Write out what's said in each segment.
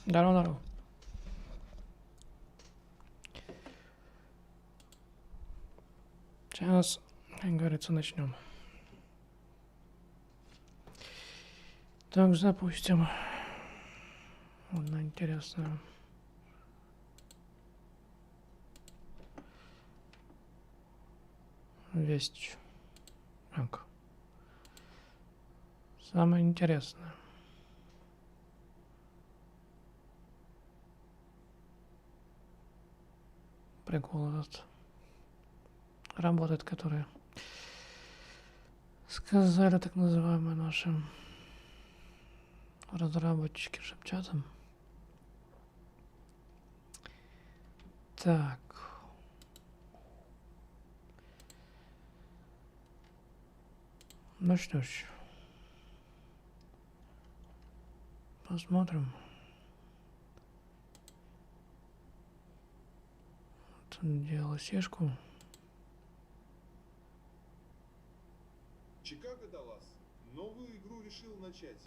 Здорово. Сейчас, как говорится, начнем. Так, запустим. Одна интересная. Весть. Так. Самое интересное. Прикол этот. Работает, которые сказали так называемые наши разработчики чата. Так. Ну что ж. Посмотрим. Тут дело сишку. Чикаго, Даллас. Новую игру решил начать.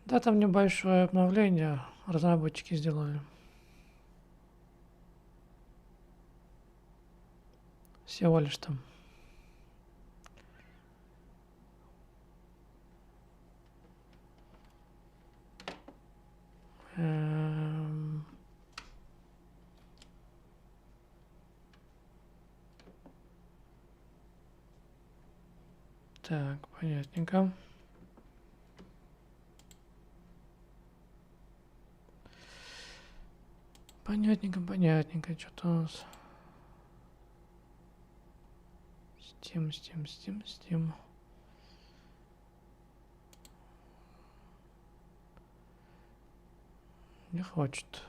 Да, там небольшое обновление разработчики сделали. Всего лишь там. Так, понятненько. Понятненько. Что-то у нас... Steam. Не хочет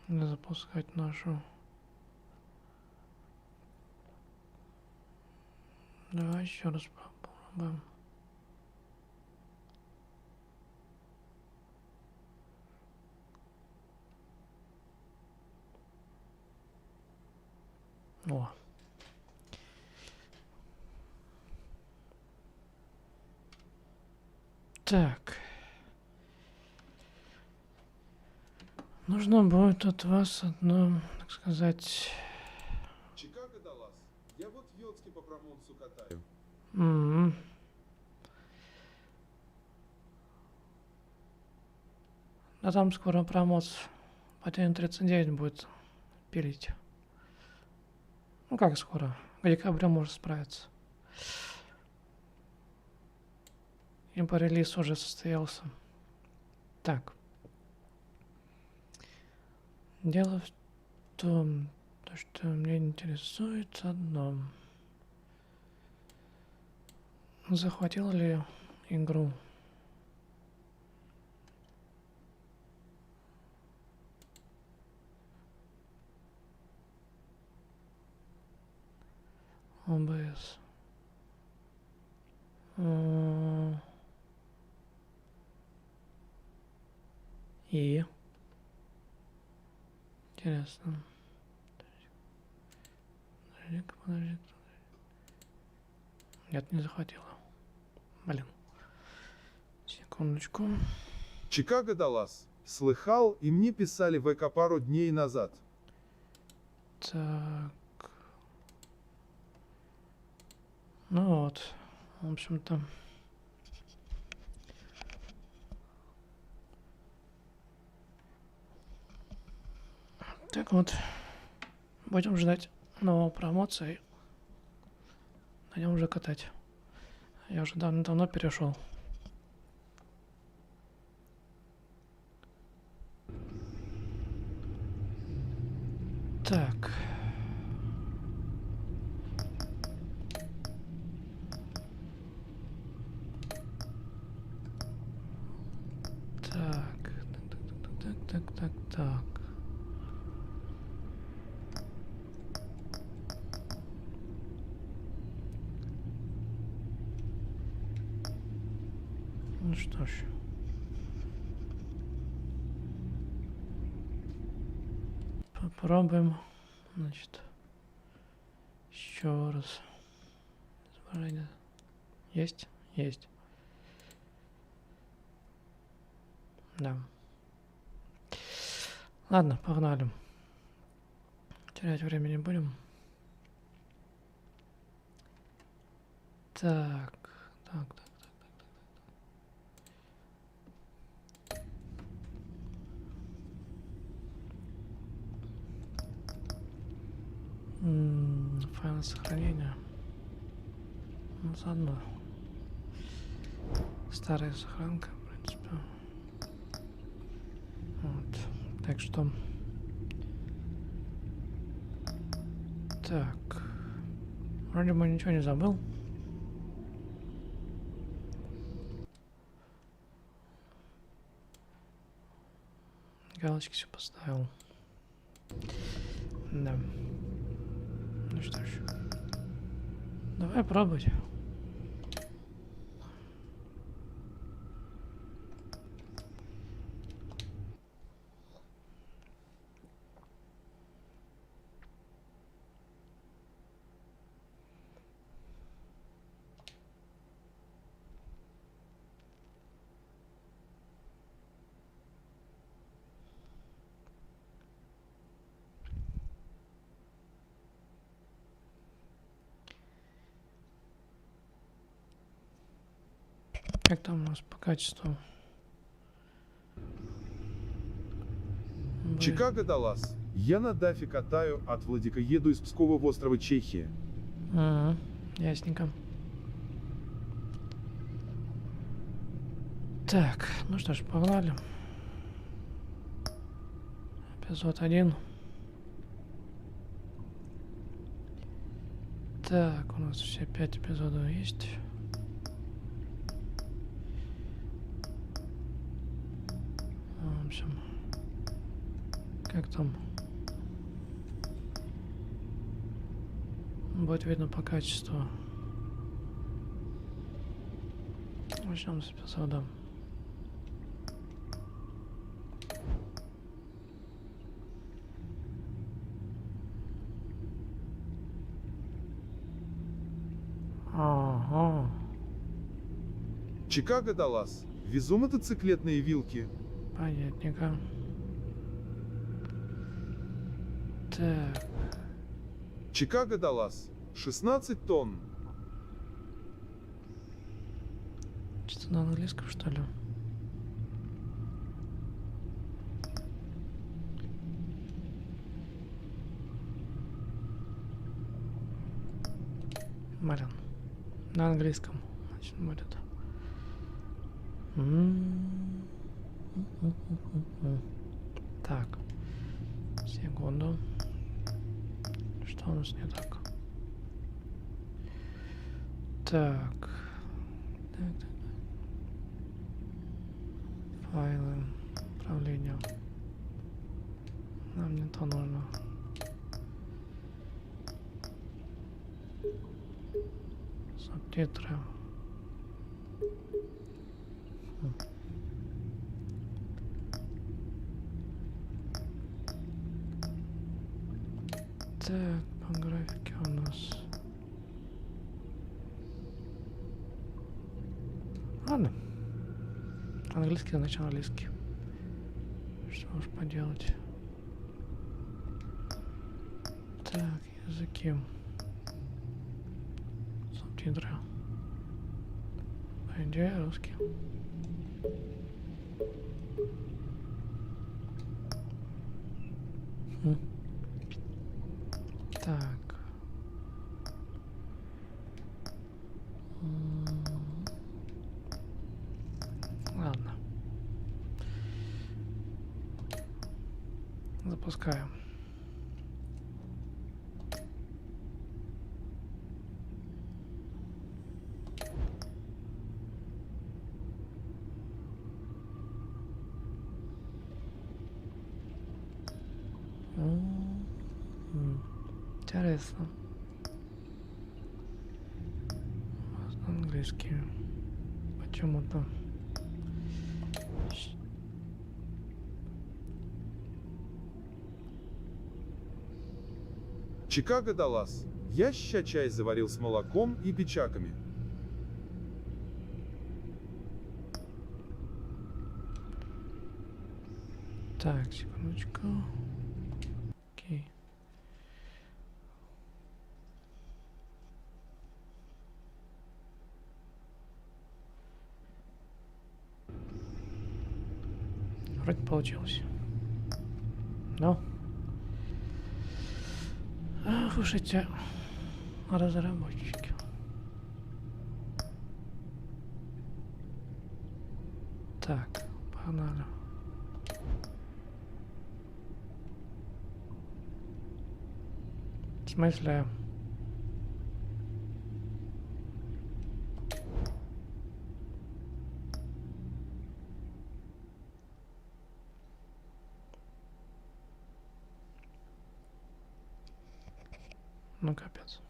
запускать нашу. Давай еще раз попробуем. О. Так. Нужно будет от вас одно, так сказать... Чикаго, Даллас. Я вот в Йодске по промонсу катаю. А там скоро промоц по ТН-39 будет пилить. Ну как скоро? К декабрю может справиться. Ибо релиз уже состоялся. Так. Дело в том, что меня интересует одно. Захватил ли игру? ОБС. И интересно. Подожди. Нет, не захватила. Блин. Секундочку. Чикаго, Даллас. Слыхал, и мне писали ВК пару дней назад. Так. Ну вот. В общем-то. Так вот. Будем ждать новой промоции. Найдем уже катать. Я уже давно перешел. Так. Так. Ну что ж. Попробуем. Значит. Еще раз. Изображение. Есть? Есть. Да. Ладно, погнали. Терять время не будем. Так. Файл сохранения. Ну, заодно. Старая сохранка, в принципе. Вот. Так что. Так. Вроде бы ничего не забыл. Галочки все поставил. Да. Ну что ж. Давай пробовать. Как там у нас по качеству? Чикаго, Даллас. Я на дафе катаю, от Владика еду из Пскова в острова Чехия. Ясненько. Так, ну что ж, погнали. Эпизод 1. Так, у нас все 5 эпизодов есть. В общем, как там будет видно по качеству. Начнем с эпизода. Ага. Чикаго, Даллас. Везу мотоциклетные вилки. Понятненько. Так. Чикаго, Даллас. 16 тонн. Что-то на английском, что ли? Блин. На английском, значит, будет. Так. Секунду. Что у нас не так? Так. Файлы. Управление. Нам не то нужно. Субтитры. Так, по графике у нас. Ладно. Английский, значит английский. Что уж поделать. Так, языки. Субтитры. По идее, русский. Так. Ладно. Запускаем. Интересно. Английский. Почему-то. Чикаго, Даллас. Я ща чай заварил с молоком и печаками. Так, секундочку. Окей. Вроде получилось. Ну. Слушайте, разработчики. Так, погнали. В смысле? Ну, капец.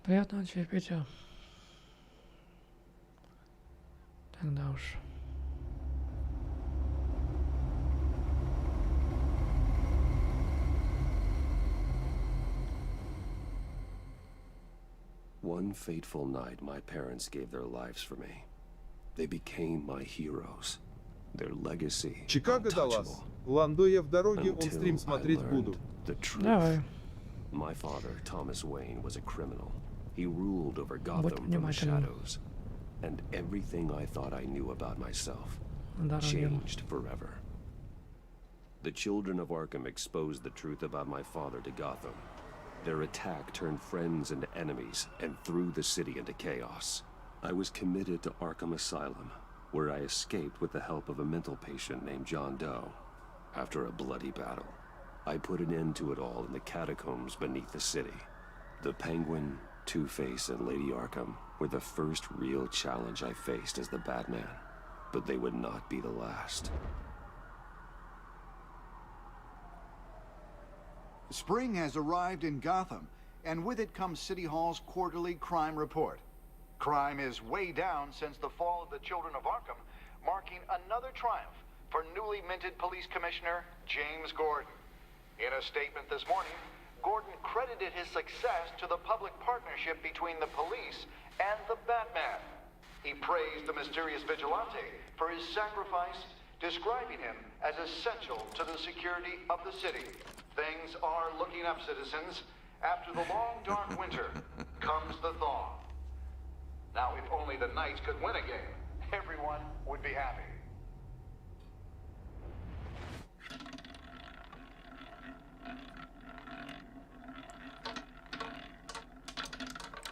Приятного чаепития. Тогда уж. One fateful night, my parents gave their lives for me. They became my heroes. Their legacy Чикаго, Даллас. untouchable. Ландо, я в дороге, он Until стрим I смотреть буду. learned the truth. Давай. My father, Thomas Wayne, was a criminal. He ruled over Будь Gotham from the внимательным. shadows. And everything I thought I knew about myself На дороге. changed forever. The children of Arkham exposed the truth about my father to Gotham. Their attack turned friends into enemies and threw the city into chaos. I was committed to Arkham Asylum, where I escaped with the help of a mental patient named John Doe. After a bloody battle, I put an end to it all in the catacombs beneath the city. The Penguin, Two-Face, and Lady Arkham were the first real challenge I faced as the Batman, but they would not be the last. Spring has arrived in Gotham, and with it comes City Hall's quarterly crime report. Crime is way down since the fall of the Children of Arkham, marking another triumph for newly minted Police Commissioner James Gordon. In a statement this morning, Gordon credited his success to the public partnership between the police and the Batman. He praised the mysterious vigilante for his sacrifice, describing him as essential to the security of the city. Things are looking up, citizens. After the long, dark winter comes the thaw. Now, if only the Knights could win a game, everyone would be happy.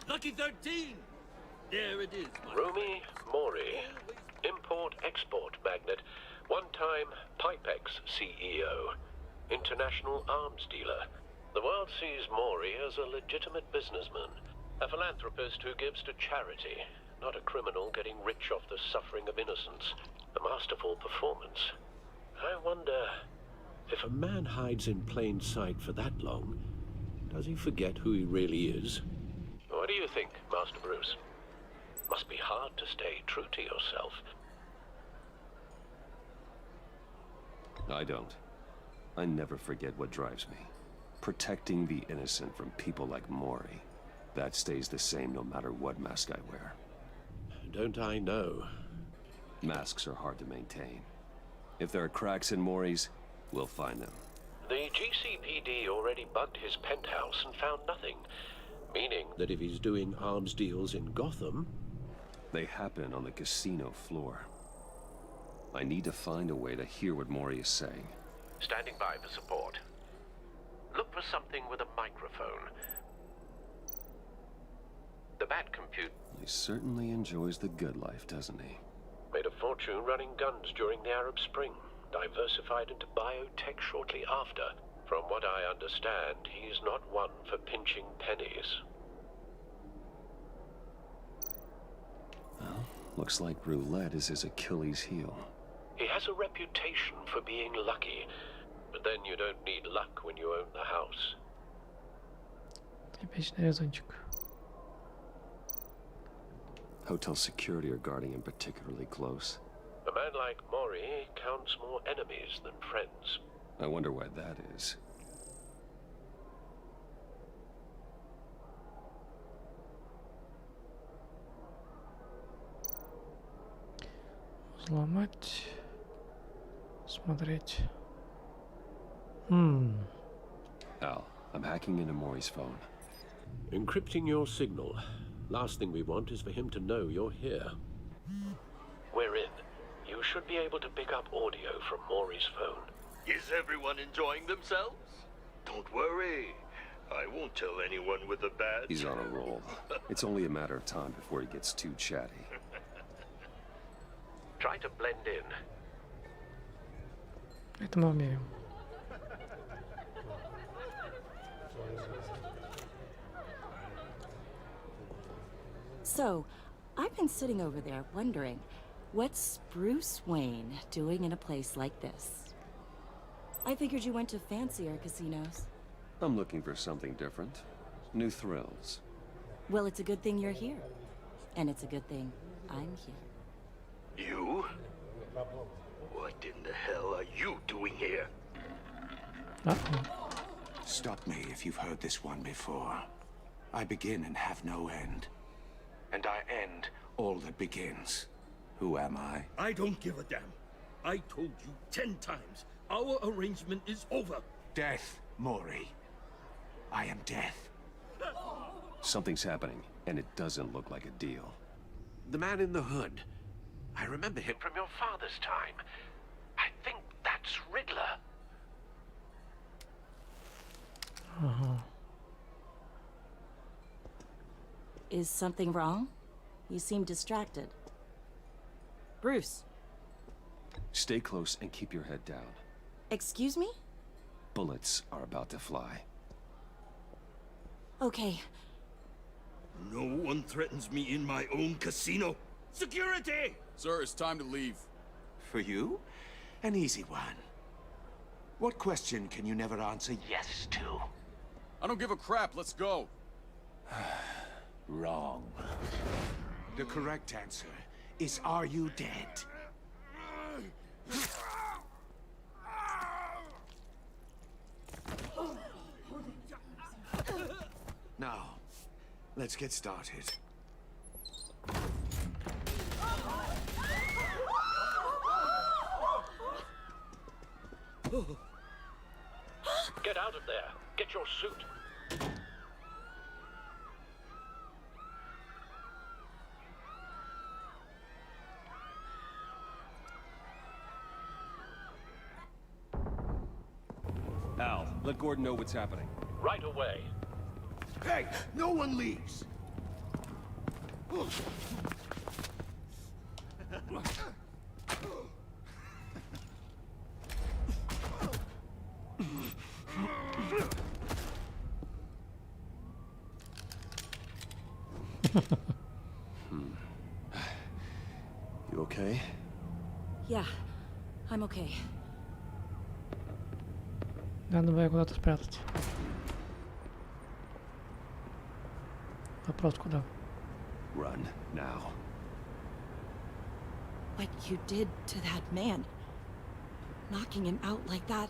Lucky 13! There it is, my Rumi Mori, import-export magnate, one-time Pipex CEO, international arms dealer. The world sees Mori as a legitimate businessman, a philanthropist who gives to charity, not a criminal getting rich off the suffering of innocence. A masterful performance. I wonder, if a man hides in plain sight for that long, does he forget who he really is? What do you think, Master Bruce? Must be hard to stay true to yourself. I don't. I never forget what drives me. Protecting the innocent from people like Mori. That stays the same no matter what mask I wear. Don't I know? Masks are hard to maintain. If there are cracks in Mori's, we'll find them. The GCPD already bugged his penthouse and found nothing. Meaning that if he's doing arms deals in Gotham... They happen on the casino floor. I need to find a way to hear what Mori is saying. Standing by for support. Look for something with a microphone. The Bat Compute He certainly enjoys the good life, doesn't he? made a fortune running guns during the Arab Spring. Diversified into biotech shortly after. From what I understand, he's not one for pinching pennies. Well, looks like roulette is his Achilles heel. He has a reputation for being lucky, but then you don't need luck when you own the house. Типичный резончик. Hotel security are guarding him particularly close. A man like Mori counts more enemies than friends. I wonder why that is. Взломать. Смотреть. Al, I'm hacking into Maury's phone. Encrypting your signal. Last thing we want is for him to know you're here. We're in. You should be able to pick up audio from Maury's phone. Is everyone enjoying themselves? Don't worry. I won't tell anyone with a badge. He's on a roll. It's only a matter of time before he gets too chatty. Try to blend in. Это мы умеем. So, I've been sitting over there wondering, what's Bruce Wayne doing in a place like this? I figured you went to fancier casinos. I'm looking for something different. New thrills. Well, it's a good thing you're here. And it's a good thing I'm here. You? What in the hell are you doing here? Stop me if you've heard this one before. I begin and have no end. And I end all that begins. Who am I? I don't give a damn. I told you 10 times. Our arrangement is over. Death, Maury. I am death. Something's happening, and it doesn't look like a deal. The man in the hood. I remember him from your father's time. I think that's Riddler. Is something wrong? You seem distracted. Bruce, Stay close and keep your head down. excuse me? Bullets are about to fly. Okay, No one threatens me in my own casino. Security! Sir, it's time to leave. For you? An easy one. What question can you never answer yes to? I don't give a crap, let's go. Wrong. The correct answer is, are you dead? Now, let's get started. Get out of there. Get your suit. Al, let Gordon know what's happening. Right away. Hey, no one leaves. You okay? yeah, I'm okay. Надо бы ее куда-то спрятать. Вопрос куда? Run, now. What you did to that man, knocking him out like that,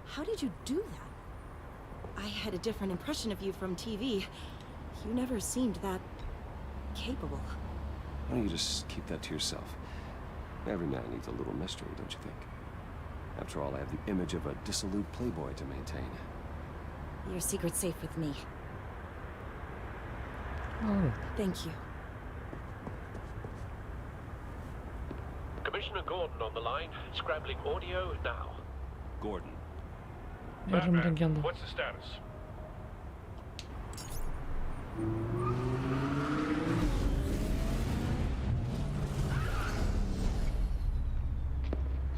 how did you do that? I had a different impression of you from TV. You never seemed that capable. Why don't you just keep that to yourself? Every man needs a little mystery, don't you think? After all, I have the image of a dissolute playboy to maintain. Your secret's safe with me. Oh, Thank you. Commissioner Gordon on the line. Scrambling audio now. Gordon. держим легенду. What's the status?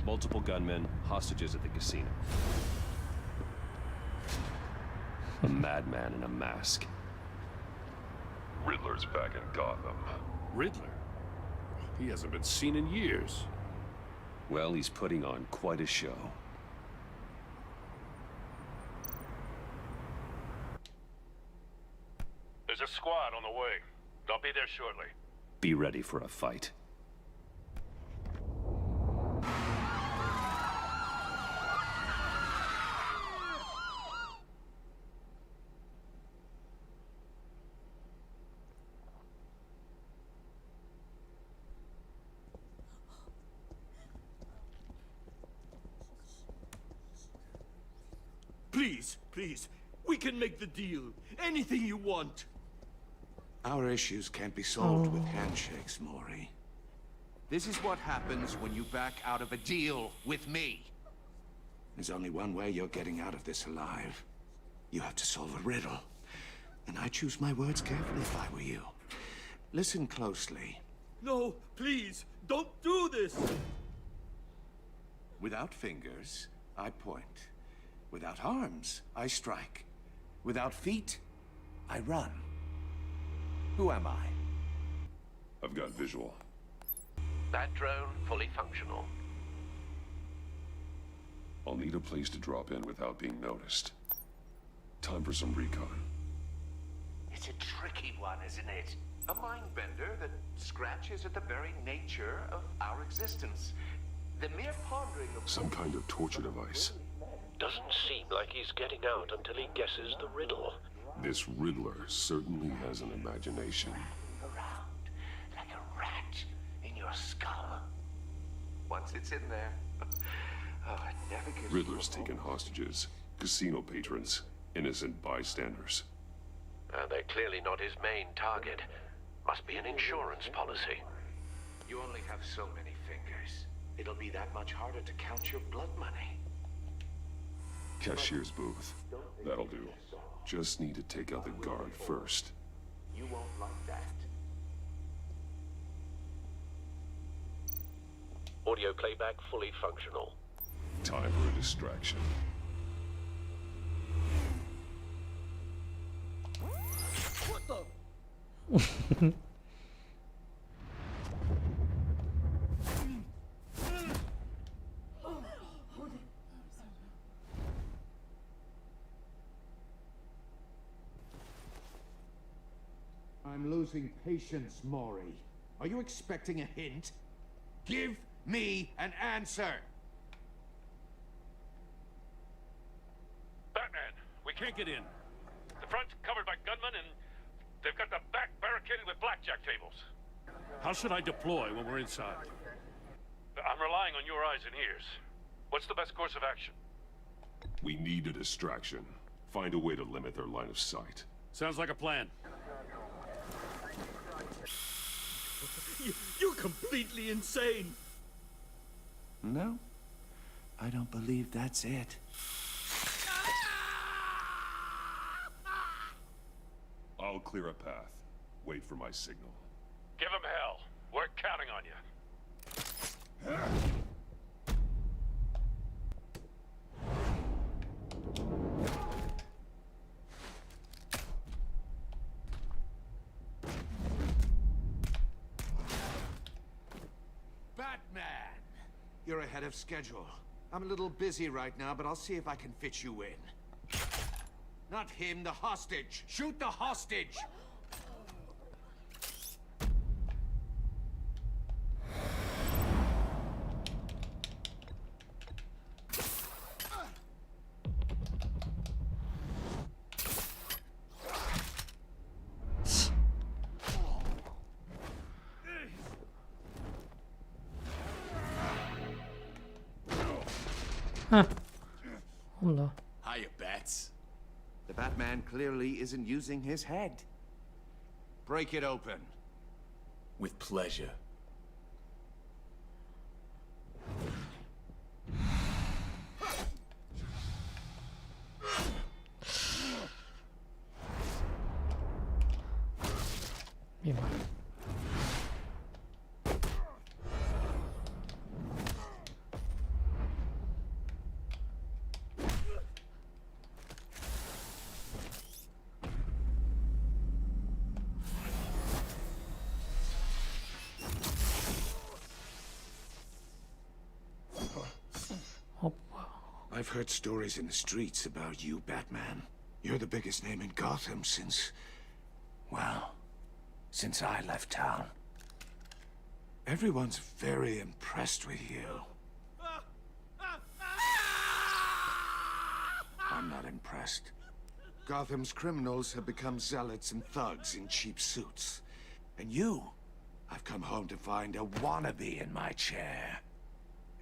Multiple gunmen, hostages at the casino. A madman in a mask. Riddler's back in Gotham. Riddler? He hasn't been seen in years. Well, he's putting on quite a show. There's a squad on the way. They'll be there shortly. Be ready for a fight. Please, please. We can make the deal. Anything you want. Our issues can't be solved with handshakes, Maury. This is what happens when you back out of a deal with me. There's only one way you're getting out of this alive. You have to solve a riddle. And I choose my words carefully if I were you. Listen closely. No, please, don't do this. Without fingers, I point. Without arms, I strike. Without feet, I run. Who am I? I've got visual. That drone fully functional. I'll need a place to drop in without being noticed. Time for some recon. It's a tricky one, isn't it? A mind bender that scratches at the very nature of our existence. The mere pondering of Some kind of torture device. Doesn't seem like he's getting out until he guesses the riddle. This Riddler certainly has an imagination. around like a rat in your skull. Once it's in there, oh, it never gives Riddler's taken hostages, casino patrons, innocent bystanders. They're clearly not his main target. Must be an insurance policy. You only have so many fingers. It'll be that much harder to count your blood money. Cashier's booth. That'll do. Just need to take out the guard first. You won't like that. Audio playback fully functional. Time for a distraction. What the? I'm losing patience, Maury. Are you expecting a hint? Give me an answer! Batman, we can't get in. The front's covered by gunmen and they've got the back barricaded with blackjack tables. How should I deploy when we're inside? I'm relying on your eyes and ears. What's the best course of action? We need a distraction. Find a way to limit their line of sight. Sounds like a plan. You're completely insane. No, I don't believe that's it. I'll clear a path. Wait for my signal. Give him hell. We're counting on you. Batman! You're ahead of schedule. I'm a little busy right now, but I'll see if I can fit you in. Not him, the hostage! Shoot the hostage! Allah. Hiya, Bats. The Batman clearly isn't using his head. Break it open. With pleasure. Мимо. I've heard stories in the streets about you, Batman. You're the biggest name in Gotham since... well, since I left town. Everyone's very impressed with you. I'm not impressed. Gotham's criminals have become zealots and thugs in cheap suits. And you, I've come home to find a wannabe in my chair.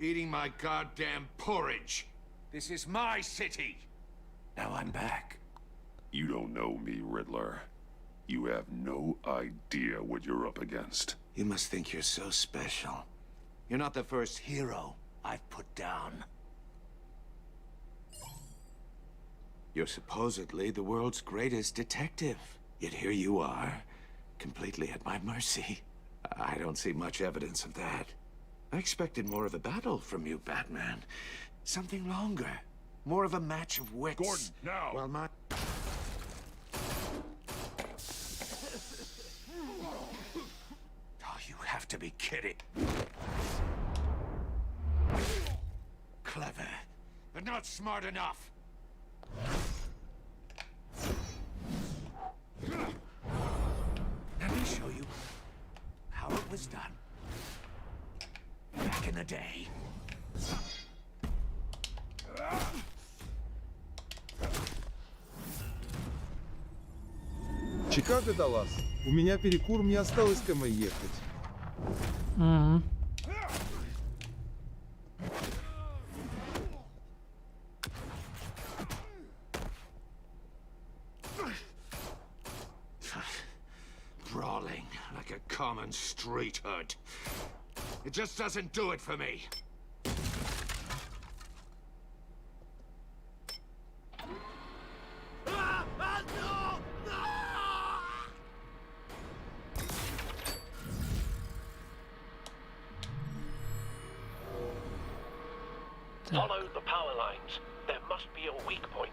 Eating my goddamn porridge. This is my city. Now I'm back. You don't know me, Riddler. You have no idea what you're up against. You must think you're so special. You're not the first hero I've put down. You're supposedly the world's greatest detective. Yet here you are, completely at my mercy. I don't see much evidence of that. I expected more of a battle from you, Batman. Something longer. More of a match of wits. Gordon, now! Well, my... Oh, you have to be kidding. Clever, but not smart enough. Let me show you how it was done back in the day. Чикаго, Даллас. У меня перекур, мне осталось к МА ехать. Угу. Brawling like a common street hood. It just doesn't do it for me. Follow the power lines. There must be a weak point.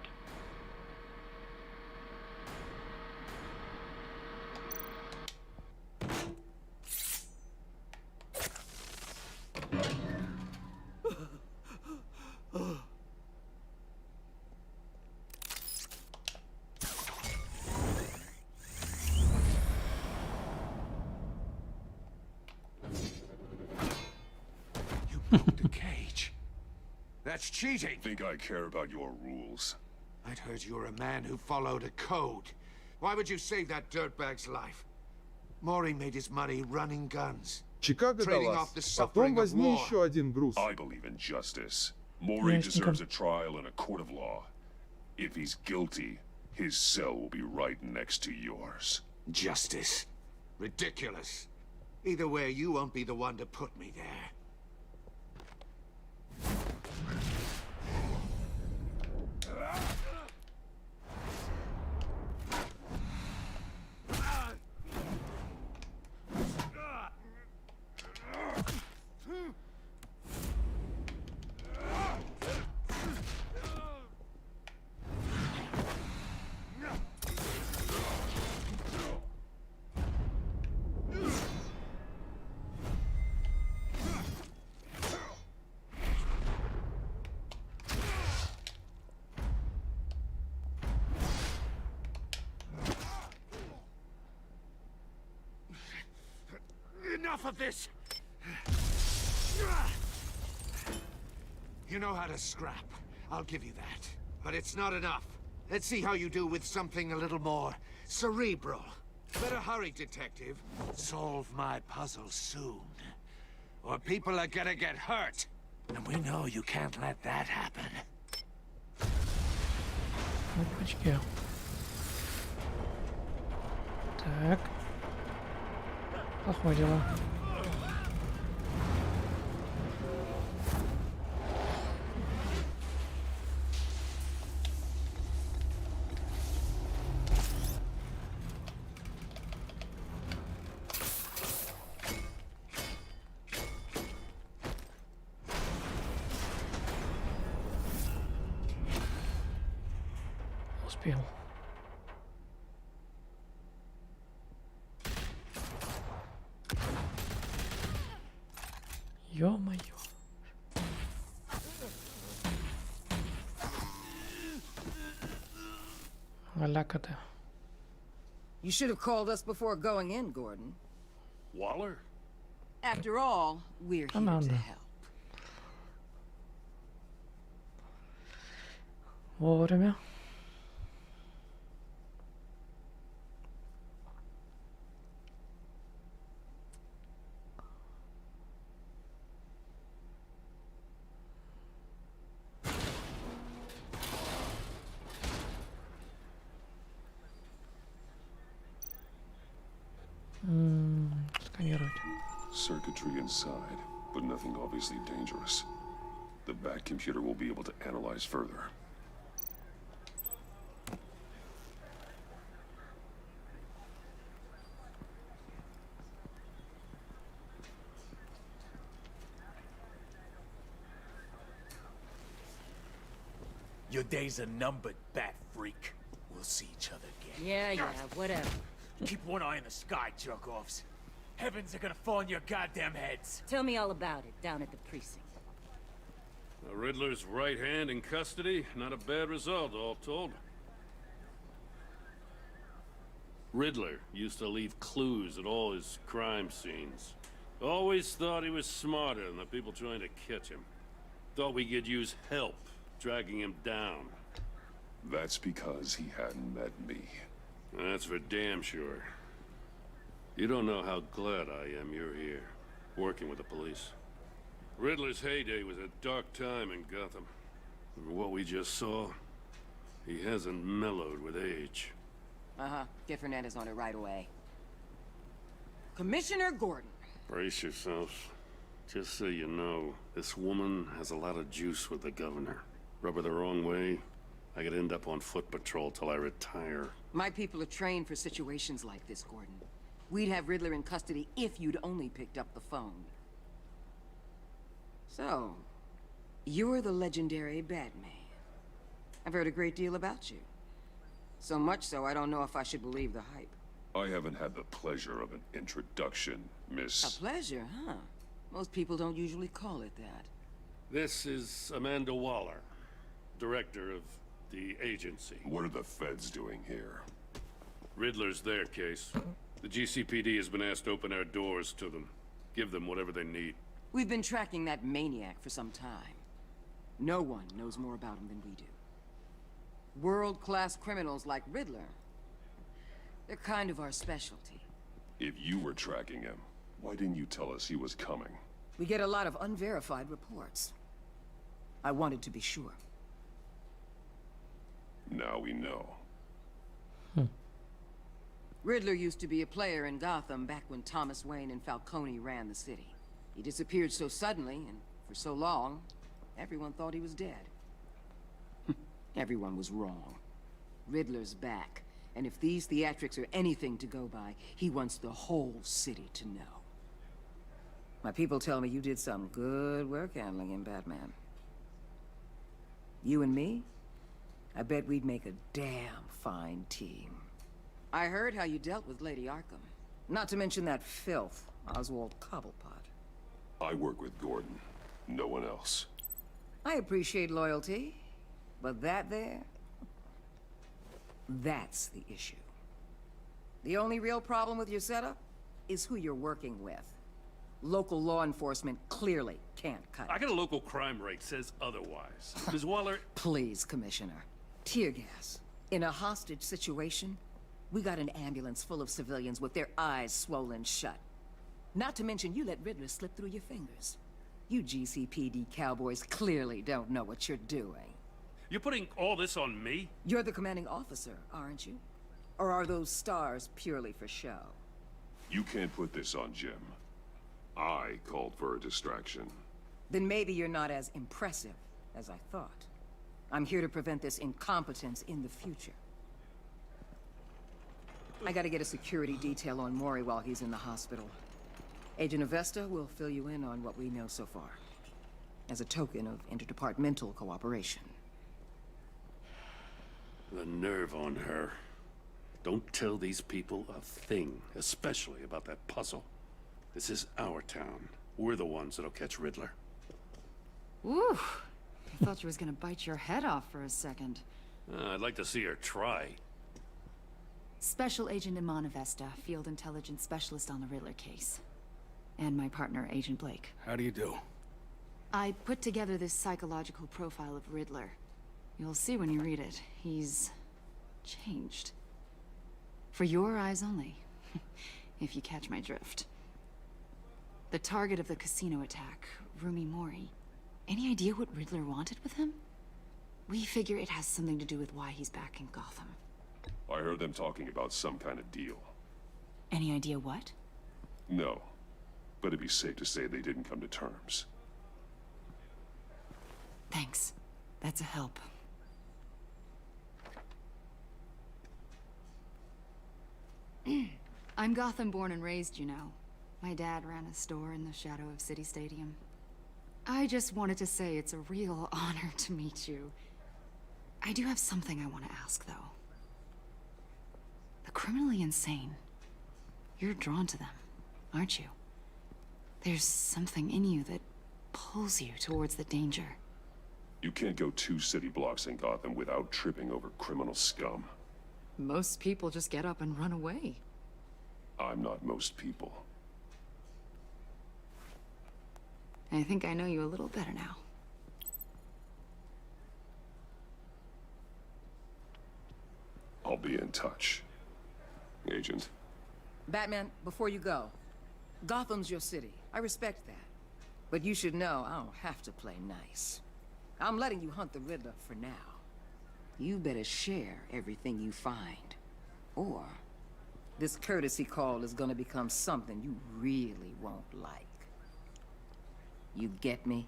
You broke the cage. That's cheating. Think I care about your rules? I'd heard you were a man who followed a code. Why would you save that dirtbag's life? Maury made his money running guns. Чикаго, Trading Даллас. off the Потом suffering of возьми war. еще один груз. I believe in justice. Maury deserves a trial in a court of law. If he's guilty, his cell will be right next to yours. Justice. Ridiculous. Either way, you won't be the one to put me there. Enough of this! You know how to scrap. I'll give you that. But it's not enough. Let's see how you do with something a little more cerebral. Better hurry, detective. Solve my puzzle soon. Or people are gonna get hurt. And we know you can't let that happen. Опачки. Так. Плохое дело. Успел. Ё-моё. Аляка-то. You should have called us before going in, Gordon. Waller? After all, we're here to Команда. help. Вовремя. Circuitry inside, but nothing obviously dangerous. The back computer will be able to analyze further. Your days are numbered, bat freak. We'll see each other again. Yeah, whatever. Keep one eye in the sky, jerk-offs. Heavens are gonna fall on your goddamn heads. Tell me all about it down at the precinct. The Riddler's right hand in custody. Not a bad result, all told. Riddler used to leave clues at all his crime scenes. Always thought he was smarter than the people trying to catch him. Thought we could use help dragging him down. That's because he hadn't met me. That's for damn sure. You don't know how glad I am you're here, working with the police. Riddler's heyday was a dark time in Gotham. And what we just saw, he hasn't mellowed with age. Get Fernandez on it right away. Commissioner Gordon. Brace yourselves. Just so you know, this woman has a lot of juice with the governor. Rub her the wrong way, I could end up on foot patrol till I retire. My people are trained for situations like this, Gordon. We'd have Riddler in custody if you'd only picked up the phone. So, you're the legendary Batman. I've heard a great deal about you. So much so, I don't know if I should believe the hype. I haven't had the pleasure of an introduction, Miss... A pleasure, huh? Most people don't usually call it that. This is Amanda Waller, director of the agency. What are the feds doing here? Riddler's their case. The GCPD has been asked to open our doors to them. Give them whatever they need. We've been tracking that maniac for some time. No one knows more about him than we do. World-class criminals like Riddler, they're kind of our specialty. If you were tracking him, why didn't you tell us he was coming? We get a lot of unverified reports. I wanted to be sure. Now we know. Riddler used to be a player in Gotham back when Thomas Wayne and Falcone ran the city. He disappeared so suddenly and for so long, everyone thought he was dead. Everyone was wrong. Riddler's back, and if these theatrics are anything to go by, he wants the whole city to know. My people tell me you did some good work handling him, Batman. You and me? I bet we'd make a damn fine team. I heard how you dealt with Lady Arkham. Not to mention that filth, Oswald Cobblepot. I work with Gordon. No one else. I appreciate loyalty, but that there... that's the issue. The only real problem with your setup is who you're working with. Local law enforcement clearly can't cut it. I got a local crime rate says otherwise. Ms. Waller... Please, Commissioner. Tear gas. In a hostage situation, we got an ambulance full of civilians with their eyes swollen shut. Not to mention you let Riddler slip through your fingers. You GCPD cowboys clearly don't know what you're doing. You're putting all this on me? You're the commanding officer, aren't you? Or are those stars purely for show? You can't put this on Jim. I called for a distraction. Then maybe you're not as impressive as I thought. I'm here to prevent this incompetence in the future. I gotta get a security detail on Maury while he's in the hospital. Agent Avesta will fill you in on what we know so far, as a token of interdepartmental cooperation. The nerve on her. Don't tell these people a thing, especially about that puzzle. This is our town. We're the ones that'll catch Riddler. Woo! I thought she was gonna bite your head off for a second. I'd like to see her try. Special Agent Iman Avesta, Field Intelligence Specialist on the Riddler case. And my partner, Agent Blake. How do you do? I put together this psychological profile of Riddler. You'll see when you read it. He's... changed. For your eyes only. If you catch my drift. The target of the casino attack, Rumi Mori. Any idea what Riddler wanted with him? We figure it has something to do with why he's back in Gotham. I heard them talking about some kind of deal. Any idea what? No. but it'd be safe to say they didn't come to terms. Thanks. That's a help. I'm Gotham born and raised, you know. My dad ran a store in the shadow of City Stadium. I just wanted to say it's a real honor to meet you. I do have something I want to ask, though. The criminally insane. You're drawn to them, aren't you? There's something in you that pulls you towards the danger. You can't go 2 city blocks in Gotham without tripping over criminal scum. Most people just get up and run away. I'm not most people. I think I know you a little better now. I'll be in touch, Agent. Batman, before you go, Gotham's your city. I respect that. But you should know I don't have to play nice. I'm letting you hunt the Riddler for now. You better share everything you find. Or this courtesy call is gonna become something you really won't like. You get me?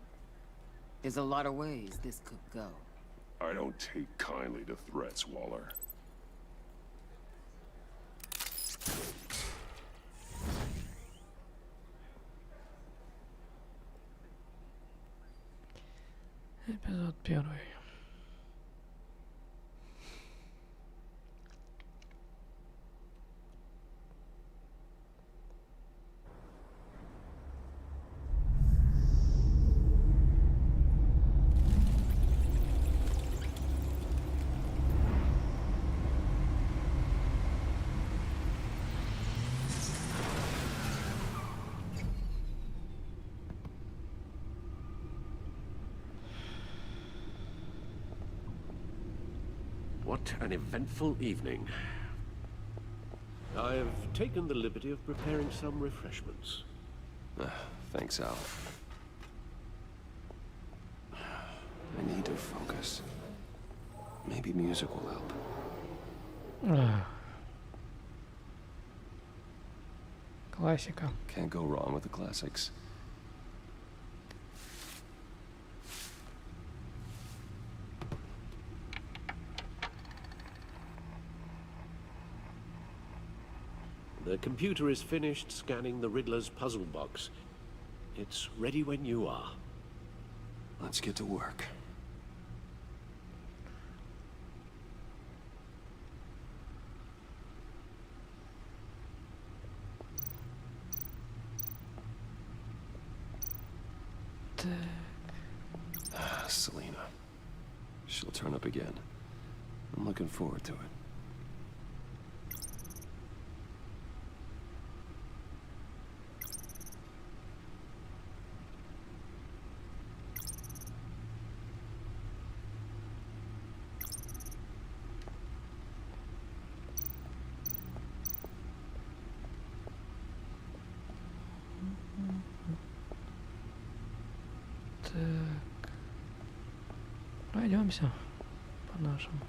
There's a lot of ways this could go. I don't take kindly to threats, Waller. Эпизод 1. What an eventful evening. I've taken the liberty of preparing some refreshments. Thanks, Al. I need to focus. Maybe music will help. Классика. Can't go wrong with the classics. The computer is finished scanning the Riddler's puzzle box. It's ready when you are. Let's get to work. Selena. She'll turn up again. I'm looking forward to it. Так. Пройдемся по-нашему.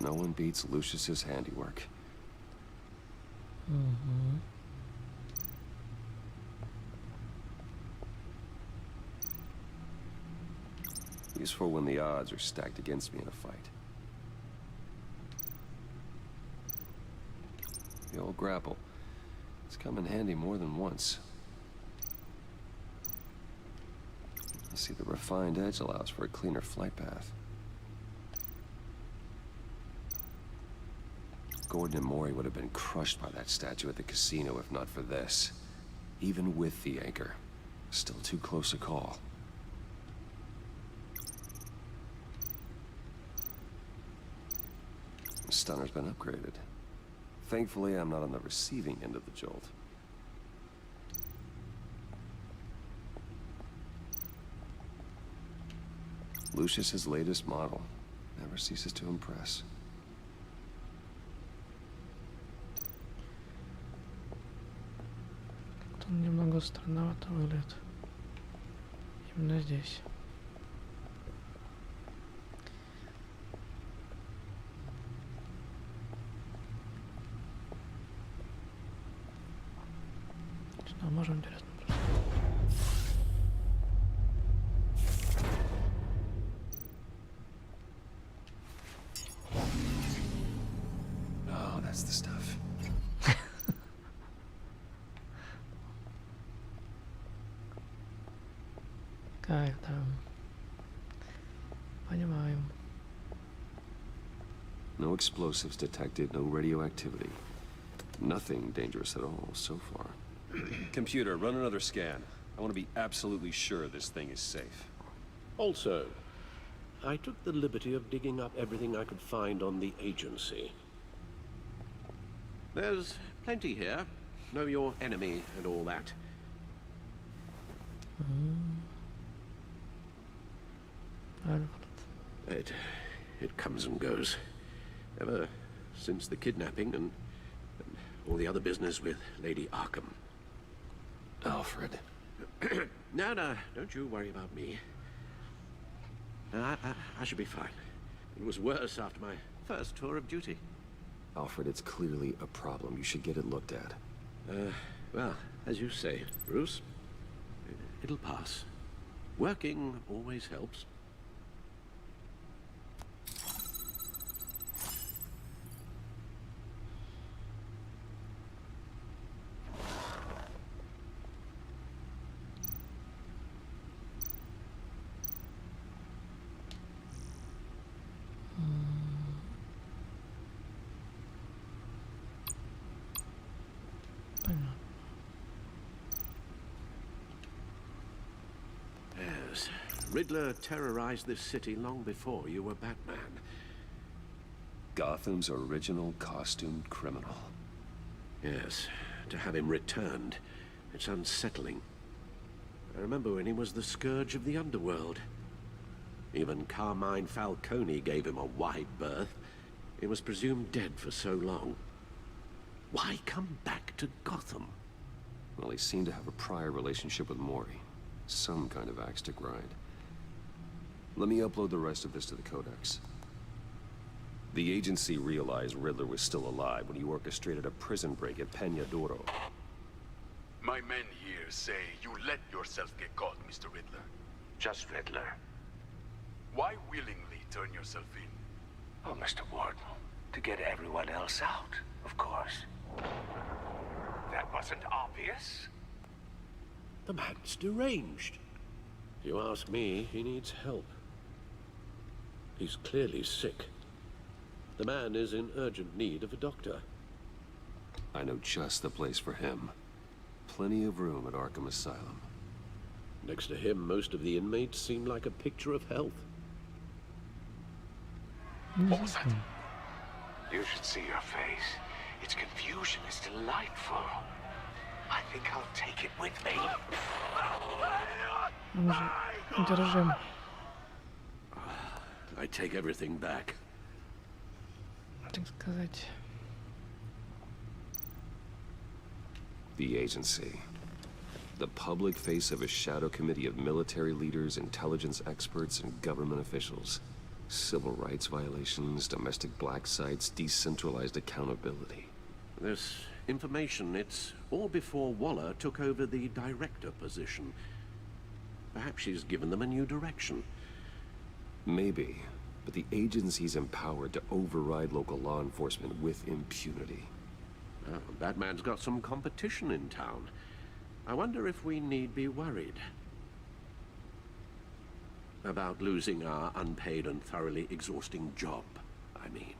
No one beats Lucius's handiwork. Useful when the odds are stacked against me in a fight. The old grapple. It's come in handy more than once. I see the refined edge allows for a cleaner flight path. Gordon and Maury would have been crushed by that statue at the casino if not for this. Even with the anchor, still too close a call. The stunner's been upgraded. Thankfully, I'm not on the receiving end of the jolt. Lucius's latest model. Never ceases to impress. Как-то он немного странновато выглядит. Именно здесь. Что можем, интересно, просто. Oh, that's the stuff. Как там? Понимаю. No explosives detected, no radioactivity. Nothing dangerous at all so far. Computer, run another scan. I want to be absolutely sure this thing is safe. Also, I took the liberty of digging up everything I could find on the agency. There's plenty here. Know your enemy and all that. It comes and goes. Ever since the kidnapping and all the other business with Lady Arkham. Alfred. No, don't you worry about me. I should be fine. It was worse after my first tour of duty. Alfred, it's clearly a problem. You should get it looked at. Well, as you say, Bruce, it'll pass. Working always helps. Yes, Riddler terrorized this city long before you were Batman. Gotham's original costumed criminal. Yes, to have him returned, it's unsettling. I remember when he was the scourge of the underworld. Even Carmine Falcone gave him a wide berth. He was presumed dead for so long. Why come back to Gotham? Well, he seemed to have a prior relationship with Mori. Some kind of axe to grind. Let me upload the rest of this to the Codex. The agency realized Riddler was still alive when he orchestrated a prison break at Peñadoro. My men here say you let yourself get caught, Mr. Riddler. Just Riddler. Why willingly turn yourself in? Oh, Mr. Warden, to get everyone else out, of course. That wasn't obvious. The man's deranged. If you ask me, he needs help. He's clearly sick. The man is in urgent need of a doctor. I know just the place for him. Plenty of room at Arkham Asylum. Next to him, most of the inmates seem like a picture of health. What was that? You should see your face. Its confusion is delightful. I think I'll take it with me. Держим. I take everything back. Так сказать. The agency. The public face of a shadow committee of military leaders, intelligence experts, and government officials. Civil rights violations, domestic black sites, decentralized accountability. This information, it's all before Waller took over the director position. Perhaps she's given them a new direction. Maybe, but the agency's empowered to override local law enforcement with impunity. Batman's got some competition in town. I wonder if we need be worried about losing our unpaid and thoroughly exhausting job, I mean.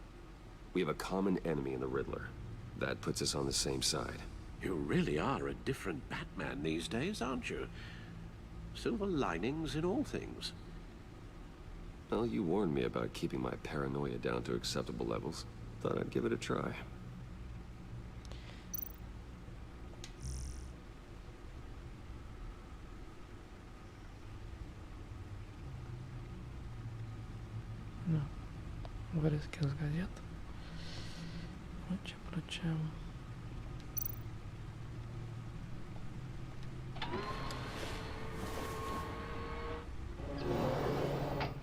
We have a common enemy in the Riddler. That puts us on the same side. You really are a different Batman these days, aren't you? Silver linings in all things. Well, you warned me about keeping my paranoia down to acceptable levels. Thought I'd give it a try. Вырезки из газет. Прочее.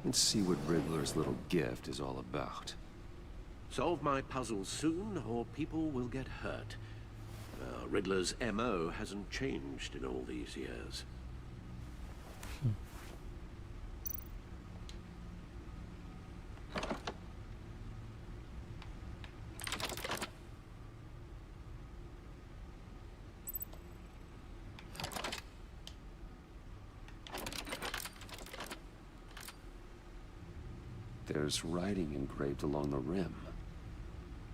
Let's see what Riddler's little gift is all about. Solve my puzzles soon, or people will get hurt. Riddler's MO hasn't changed in all these years. There's writing engraved along the rim.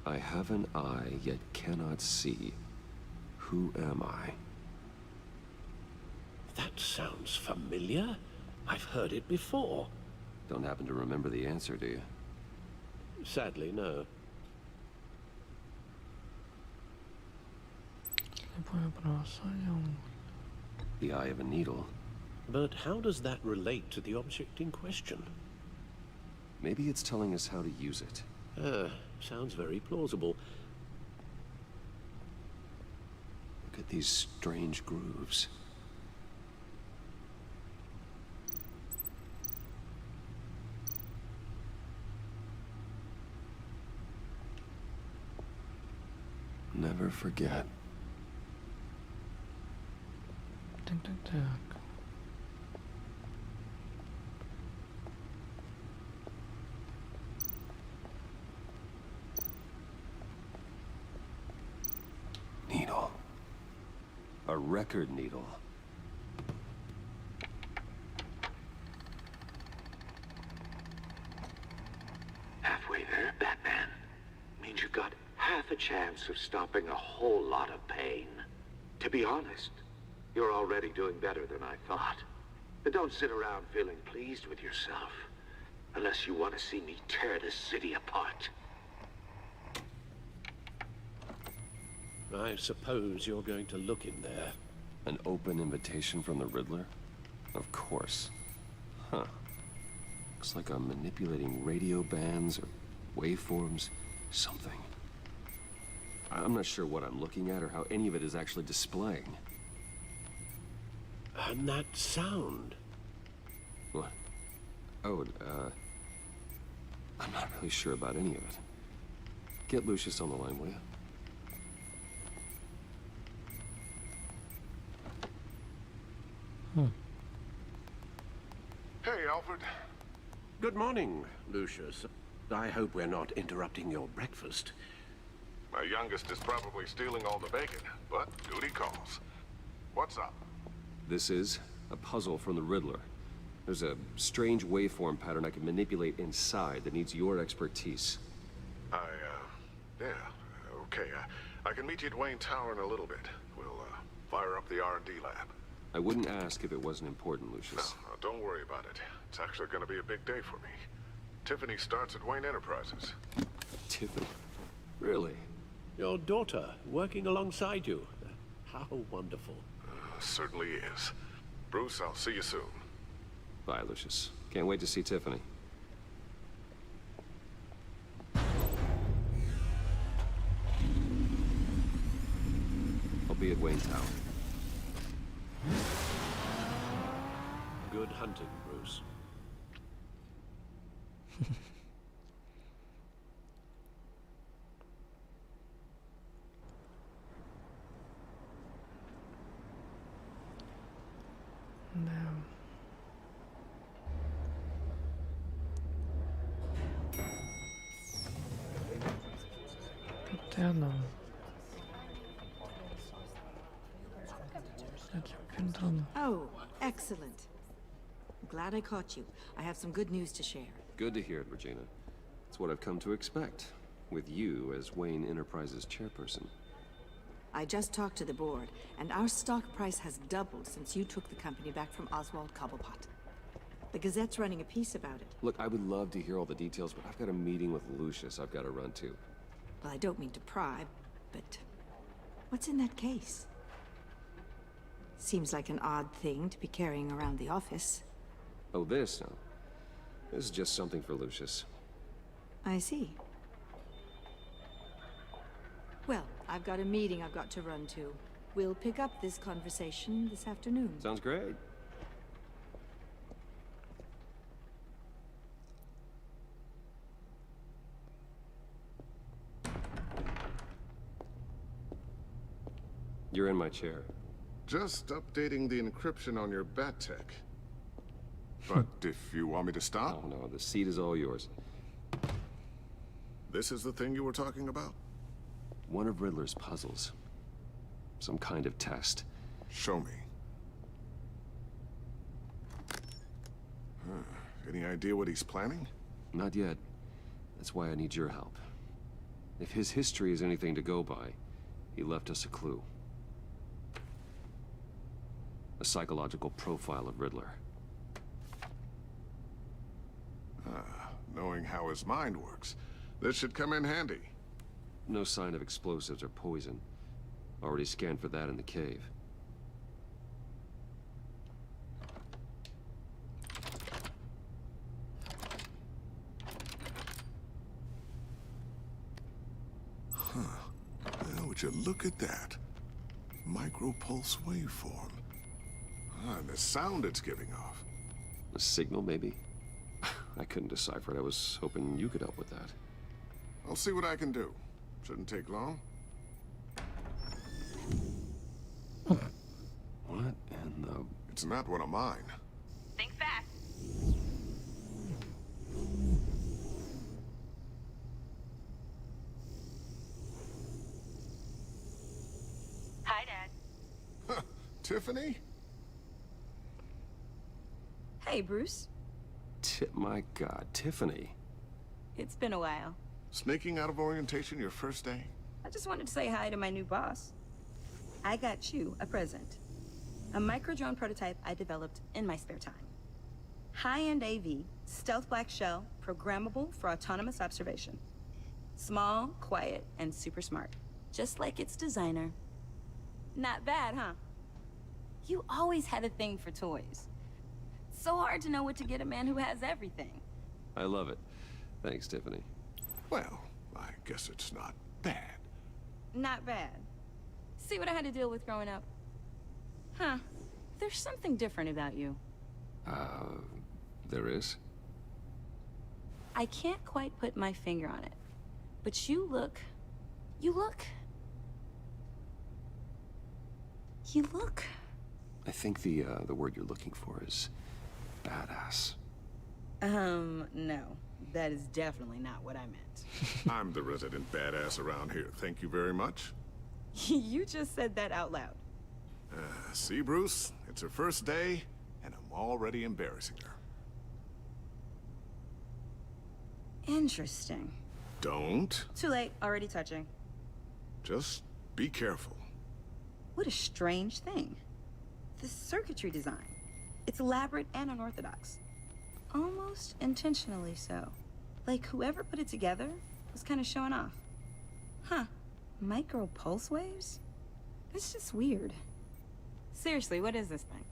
I have an eye, yet cannot see. Who am I? That sounds familiar. I've heard it before. Don't happen to remember the answer, do you? Sadly, no. The eye of a needle. But how does that relate to the object in question? Maybe it's telling us how to use it. Sounds very plausible. Look at these strange grooves. Never forget. Needle. A record needle. Halfway there, Batman. Means you've got half a chance of stopping a whole lot of pain. To be honest, you're already doing better than I thought. But don't sit around feeling pleased with yourself. Unless you want to see me tear this city apart. I suppose you're going to look in there. An open invitation from the Riddler? Of course. Huh. Looks like I'm manipulating radio bands or waveforms, something. I'm not sure what I'm looking at or how any of it is actually displaying. And that sound. What? Oh, I'm not really sure about any of it. Get Lucius on the line, will you? Hey, Alfred. Good morning, Lucius. I hope we're not interrupting your breakfast. My youngest is probably stealing all the bacon, but duty calls. What's up? This is a puzzle from the Riddler. There's a strange waveform pattern I can manipulate inside that needs your expertise. Yeah, okay. I can meet you at Wayne Tower in a little bit. We'll, fire up the R&D lab. I wouldn't ask if it wasn't important, Lucius. No, don't worry about it. It's actually going to be a big day for me. Tiffany starts at Wayne Enterprises. Tiffany? Really? Your daughter, working alongside you. How wonderful. Certainly is. Bruce, I'll see you soon. Bye, Lucius. Can't wait to see Tiffany. I'll be at Wayne Tower. Good hunting, Bruce. Oh, excellent. I'm glad I caught you. I have some good news to share. Good to hear it, Regina. It's what I've come to expect, with you as Wayne Enterprises chairperson. I just talked to the board, and our stock price has doubled since you took the company back from Oswald Cobblepot. The Gazette's running a piece about it. Look, I would love to hear all the details, but I've got a meeting with Lucius I've got to run to. Well, I don't mean to pry, but what's in that case? Seems like an odd thing to be carrying around the office. Oh, this? No. This is just something for Lucius. I see. Well, I've got a meeting I've got to run to. We'll pick up this conversation this afternoon. Sounds great. You're in my chair. Just updating the encryption on your bat tech. But if you want me to stop... Oh, no, the seat is all yours. This is the thing you were talking about? One of Riddler's puzzles. Some kind of test. Show me. Any idea what he's planning? Not yet. That's why I need your help. If his history is anything to go by, he left us a clue. A psychological profile of Riddler. Knowing how his mind works, this should come in handy. No sign of explosives or poison. Already scanned for that in the cave. Well, would you look at that? Micro-pulse waveform. And the sound it's giving off. A signal, maybe? I couldn't decipher it. I was hoping you could help with that. I'll see what I can do. Shouldn't take long. What in the... It's not one of mine. Think fast. Hi, Dad. Tiffany? Hey, Bruce. My God, Tiffany. It's been a while. Sneaking out of orientation your first day? I just wanted to say hi to my new boss. I got you a present. A micro-drone prototype I developed in my spare time. High-end AV, stealth black shell, programmable for autonomous observation. Small, quiet, and super smart. Just like its designer. Not bad, huh? You always had a thing for toys. So hard to know what to get a man who has everything. I love it. Thanks, Tiffany. Well, I guess it's not bad. Not bad. See what I had to deal with growing up? Huh. There's something different about you. There is? I can't quite put my finger on it. But you look... I think the word you're looking for is badass. No. That is definitely not what I meant. I'm the resident badass around here. Thank you very much. You just said that out loud. See, Bruce? It's her first day, and I'm already embarrassing her. Interesting. Don't. Too late. Already touching. Just be careful. What a strange thing. The circuitry design. It's elaborate and unorthodox. Almost intentionally so. Like whoever put it together was kind of showing off. Huh. Micro pulse waves? It's just weird. Seriously, what is this thing?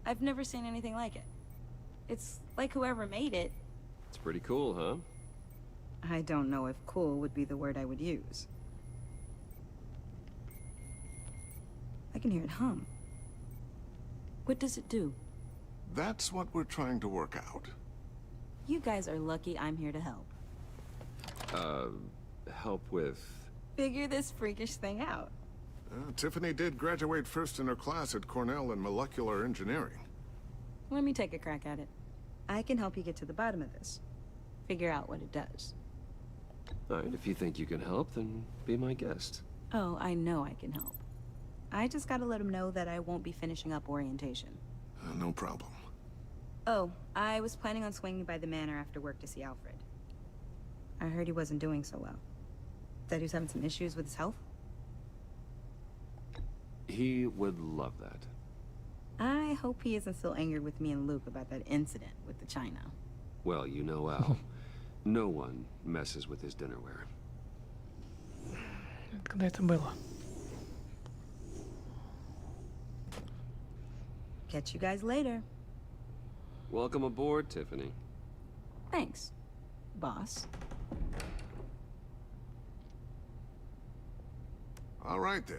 I've never seen anything like it. It's like whoever made it... It's pretty cool, huh? I don't know if cool would be the word I would use. I can hear it hum. What does it do? That's what we're trying to work out. You guys are lucky I'm here to help. Help with... Figure this freakish thing out. Tiffany did graduate first in her class at Cornell in molecular engineering. Let me take a crack at it. I can help you get to the bottom of this. Figure out what it does. All right, if you think you can help, then be my guest. Oh, I know I can help. I just gotta let him know that I won't be finishing up orientation. No problem. Oh, I was planning on swinging by the manor after work to see Alfred. I heard he wasn't doing so well. That he was having some issues with his health? He would love that. I hope he isn't still angered with me and Luke about that incident with the china. Well, you know Al. No one messes with his dinnerware. Когда это было? Catch you guys later. Welcome aboard, Tiffany. Thanks, boss. All right then.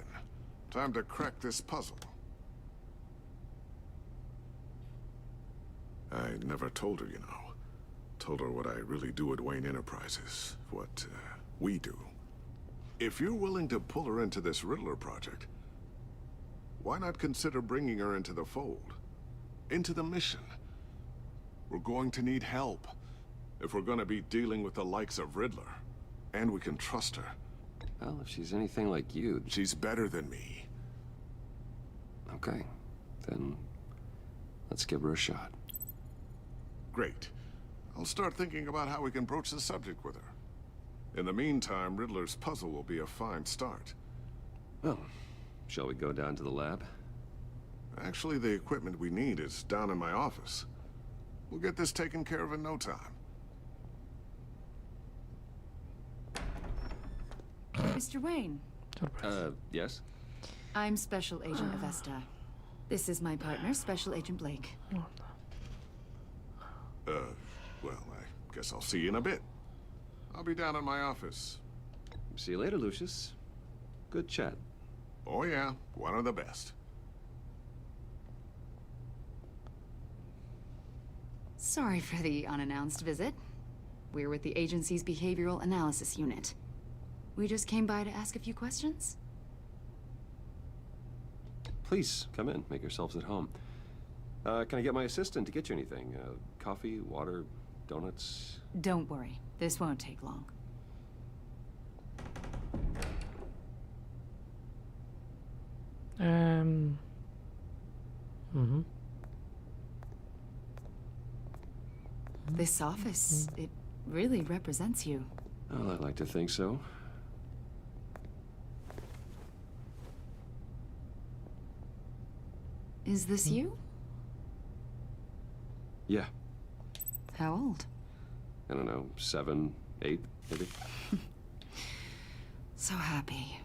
Time to crack this puzzle. I never told her, you know. Told her what I really do at Wayne Enterprises. What we do. If you're willing to pull her into this Riddler project, why not consider bringing her into the fold? Into the mission? We're going to need help. If we're gonna be dealing with the likes of Riddler. And we can trust her. Well, if she's anything like you... She's better than me. Okay. Then... let's give her a shot. Great. I'll start thinking about how we can broach the subject with her. In the meantime, Riddler's puzzle will be a fine start. Well, shall we go down to the lab? Actually, the equipment we need is down in my office. We'll get this taken care of in no time. Mr. Wayne. Yes? I'm Special Agent Avesta. This is my partner, Special Agent Blake. Well, I guess I'll see you in a bit. I'll be down in my office. See you later, Lucius. Good chat. Oh yeah, one of the best. Sorry for the unannounced visit. We're with the agency's Behavioral Analysis Unit. We just came by to ask a few questions. Please, come in. Make yourselves at home. Can I get my assistant to get you anything? Coffee, water, donuts? Don't worry. This won't take long. This office, it really represents you. Well, I'd like to think so. Is this you? Yeah. How old? I don't know, 7, 8, maybe? So happy.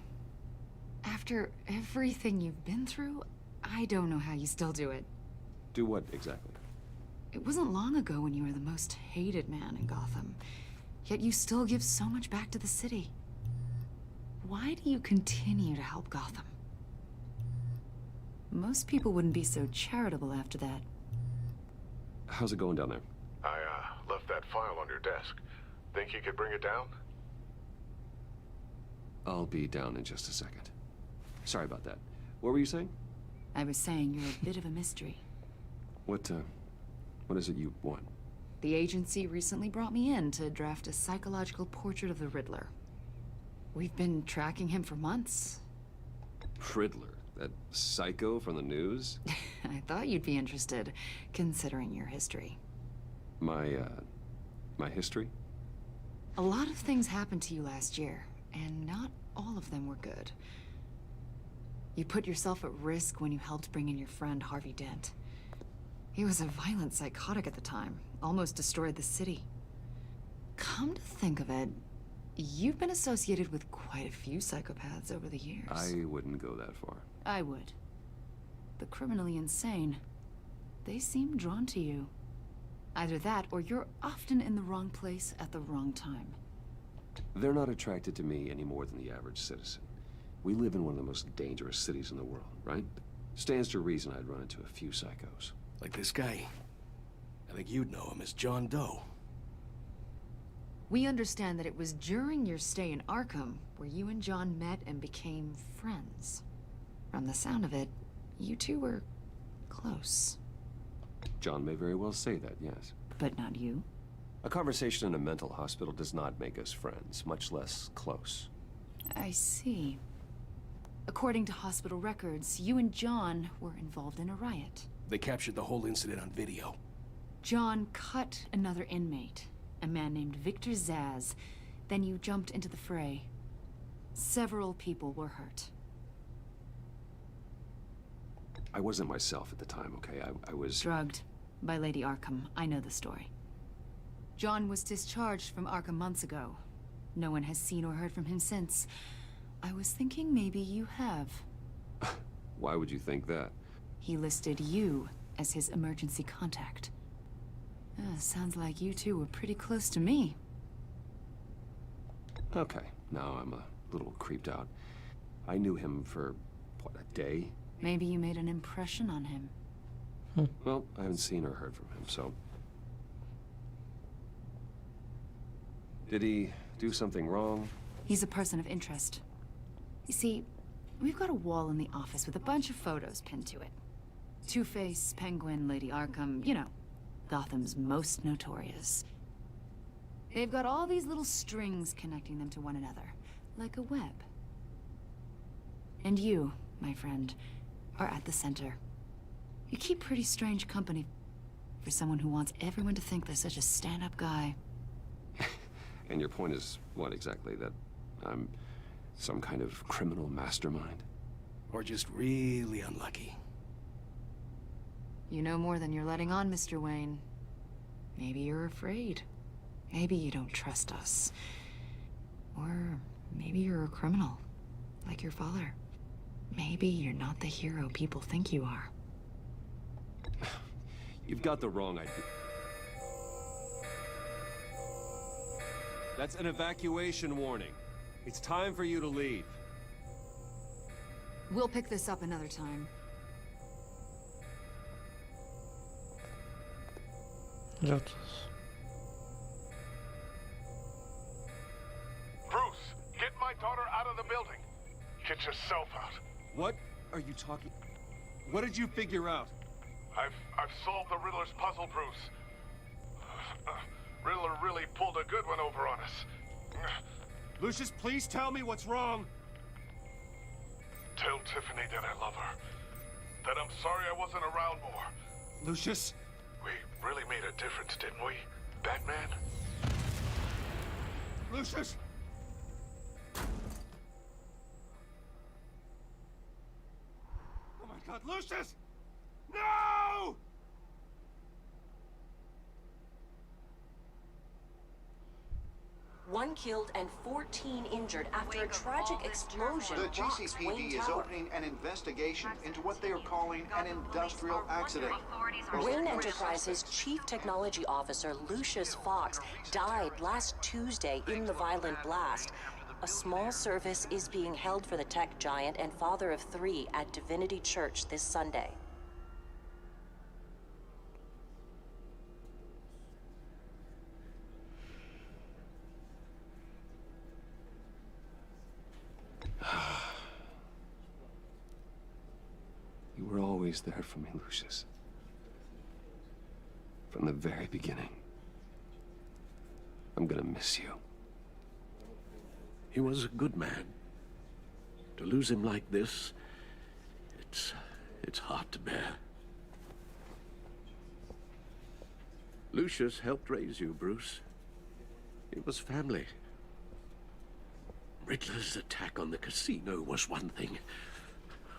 After everything you've been through, I don't know how you still do it. Do what, exactly? It wasn't long ago when you were the most hated man in Gotham, yet you still give so much back to the city. Why do you continue to help Gotham? Most people wouldn't be so charitable after that. How's it going down there? I, left that file on your desk. Think you could bring it down? I'll be down in just a second. Sorry about that. What were you saying? I was saying you're a bit of a mystery. What is it you want? The agency recently brought me in to draft a psychological portrait of the Riddler. We've been tracking him for months. Riddler? That psycho from the news? I thought you'd be interested, considering your history. My history? A lot of things happened to you last year, and not all of them were good. You put yourself at risk when you helped bring in your friend Harvey Dent. He was a violent psychotic at the time, almost destroyed the city. Come to think of it, you've been associated with quite a few psychopaths over the years. I wouldn't go that far. I would. The criminally insane, they seem drawn to you. Either that, or you're often in the wrong place at the wrong time. They're not attracted to me any more than the average citizen. We live in one of the most dangerous cities in the world, right? Stands to reason I'd run into a few psychos. Like this guy. I think you'd know him as John Doe. We understand that it was during your stay in Arkham where you and John met and became friends. From the sound of it, you two were close. John may very well say that, yes. But not you? A conversation in a mental hospital does not make us friends, much less close. I see. According to hospital records, you and John were involved in a riot. They captured the whole incident on video. John cut another inmate, a man named Victor Zaz. Then you jumped into the fray. Several people were hurt. I wasn't myself at the time, okay? I was... drugged by Lady Arkham. I know the story. John was discharged from Arkham months ago. No one has seen or heard from him since. I was thinking maybe you have. Why would you think that? He listed you as his emergency contact. Sounds like you two were pretty close to me. Okay, now I'm a little creeped out. I knew him for, what, a day? Maybe you made an impression on him. Well, I haven't seen or heard from him, so... Did he do something wrong? He's a person of interest. You see, we've got a wall in the office with a bunch of photos pinned to it. Two-Face, Penguin, Lady Arkham, you know, Gotham's most notorious. They've got all these little strings connecting them to one another, like a web. And you, my friend, are at the center. You keep pretty strange company for someone who wants everyone to think they're such a stand-up guy. And your point is what exactly? That I'm some kind of criminal mastermind? Or just really unlucky? You know more than you're letting on, Mr. Wayne. Maybe you're afraid. Maybe you don't trust us. Or maybe you're a criminal, like your father. Maybe you're not the hero people think you are. You've got the wrong idea. That's an evacuation warning. It's time for you to leave. We'll pick this up another time. Bruce, get my daughter out of the building. Get yourself out. What are you talking? What did you figure out? I've solved the Riddler's puzzle, Bruce. Riddler really pulled a good one over on us. Lucius, please tell me what's wrong. Tell Tiffany that I love her. That I'm sorry I wasn't around more. Lucius? We really made a difference, didn't we, Batman? Lucius! Oh my God, Lucius! No! One killed and 14 injured after a tragic explosion. The rocks GCPD Wayne is Tower. opening an investigation into what they are calling an industrial accident. Wayne Enterprises' Chief Technology Officer Lucius Fox died last Tuesday in the violent blast. A small service is being held for the tech giant and father of 3 at Divinity Church this Sunday. You were always there for me, Lucius. From the very beginning. I'm gonna miss you. He was a good man. To lose him like this, it's hard to bear. Lucius helped raise you, Bruce. It was family. Riddler's attack on the casino was one thing,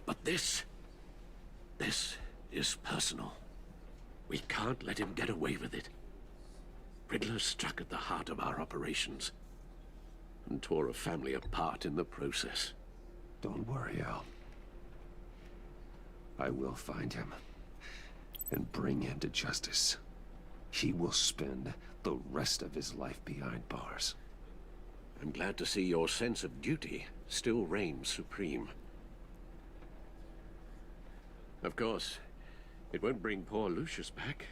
but this is personal. We can't let him get away with it. Riddler struck at the heart of our operations and tore a family apart in the process. Don't worry, Al. I will find him and bring him to justice. He will spend the rest of his life behind bars. I'm glad to see your sense of duty still reigns supreme. Of course, it won't bring poor Lucius back.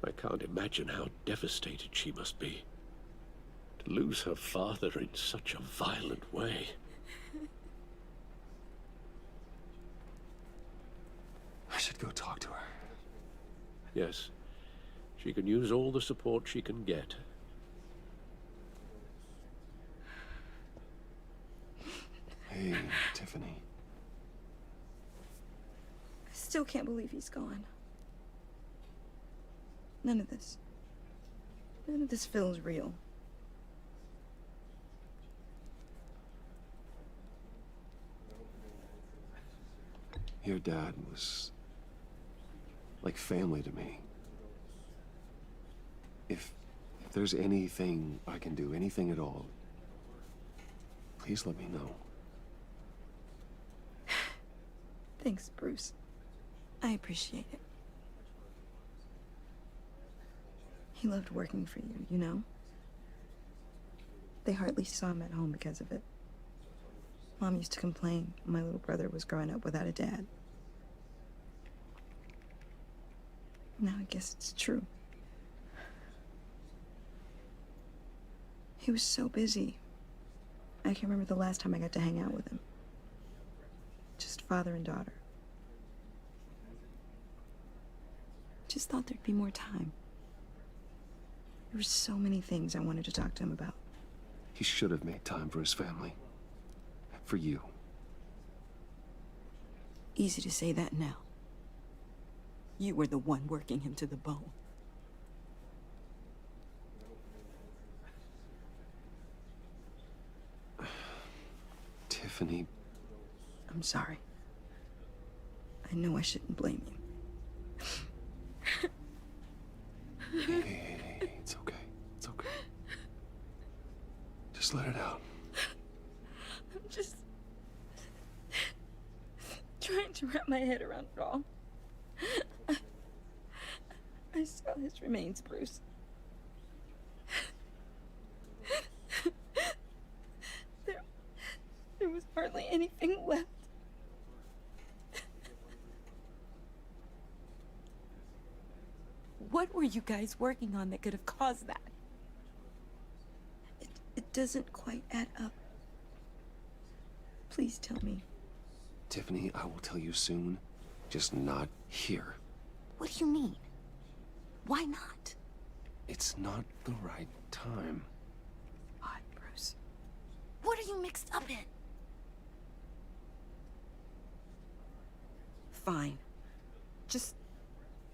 I can't imagine how devastated she must be. To lose her father in such a violent way. I should go talk to her. Yes, she can use all the support she can get. Hey, Tiffany. I still can't believe he's gone. None of this feels real. Your dad was like family to me. If there's anything I can do, anything at all, please let me know. Thanks, Bruce. I appreciate it. He loved working for you, you know? They hardly saw him at home because of it. Mom used to complain my little brother was growing up without a dad. Now I guess it's true. He was so busy. I can't remember the last time I got to hang out with him. Just father and daughter. Just thought there'd be more time. There were so many things I wanted to talk to him about. He should have made time for his family. For you. Easy to say that now. You were the one working him to the bone. Tiffany. I'm sorry. I know I shouldn't blame you. Hey, it's okay. It's okay. Just let it out. I'm just trying to wrap my head around it all. I saw his remains, Bruce. There was hardly anything left. What were you guys working on that could have caused that? It doesn't quite add up. Please tell me. Tiffany, I will tell you soon. Just not here. What do you mean? Why not? It's not the right time. God, Bruce. What are you mixed up in? Fine. Just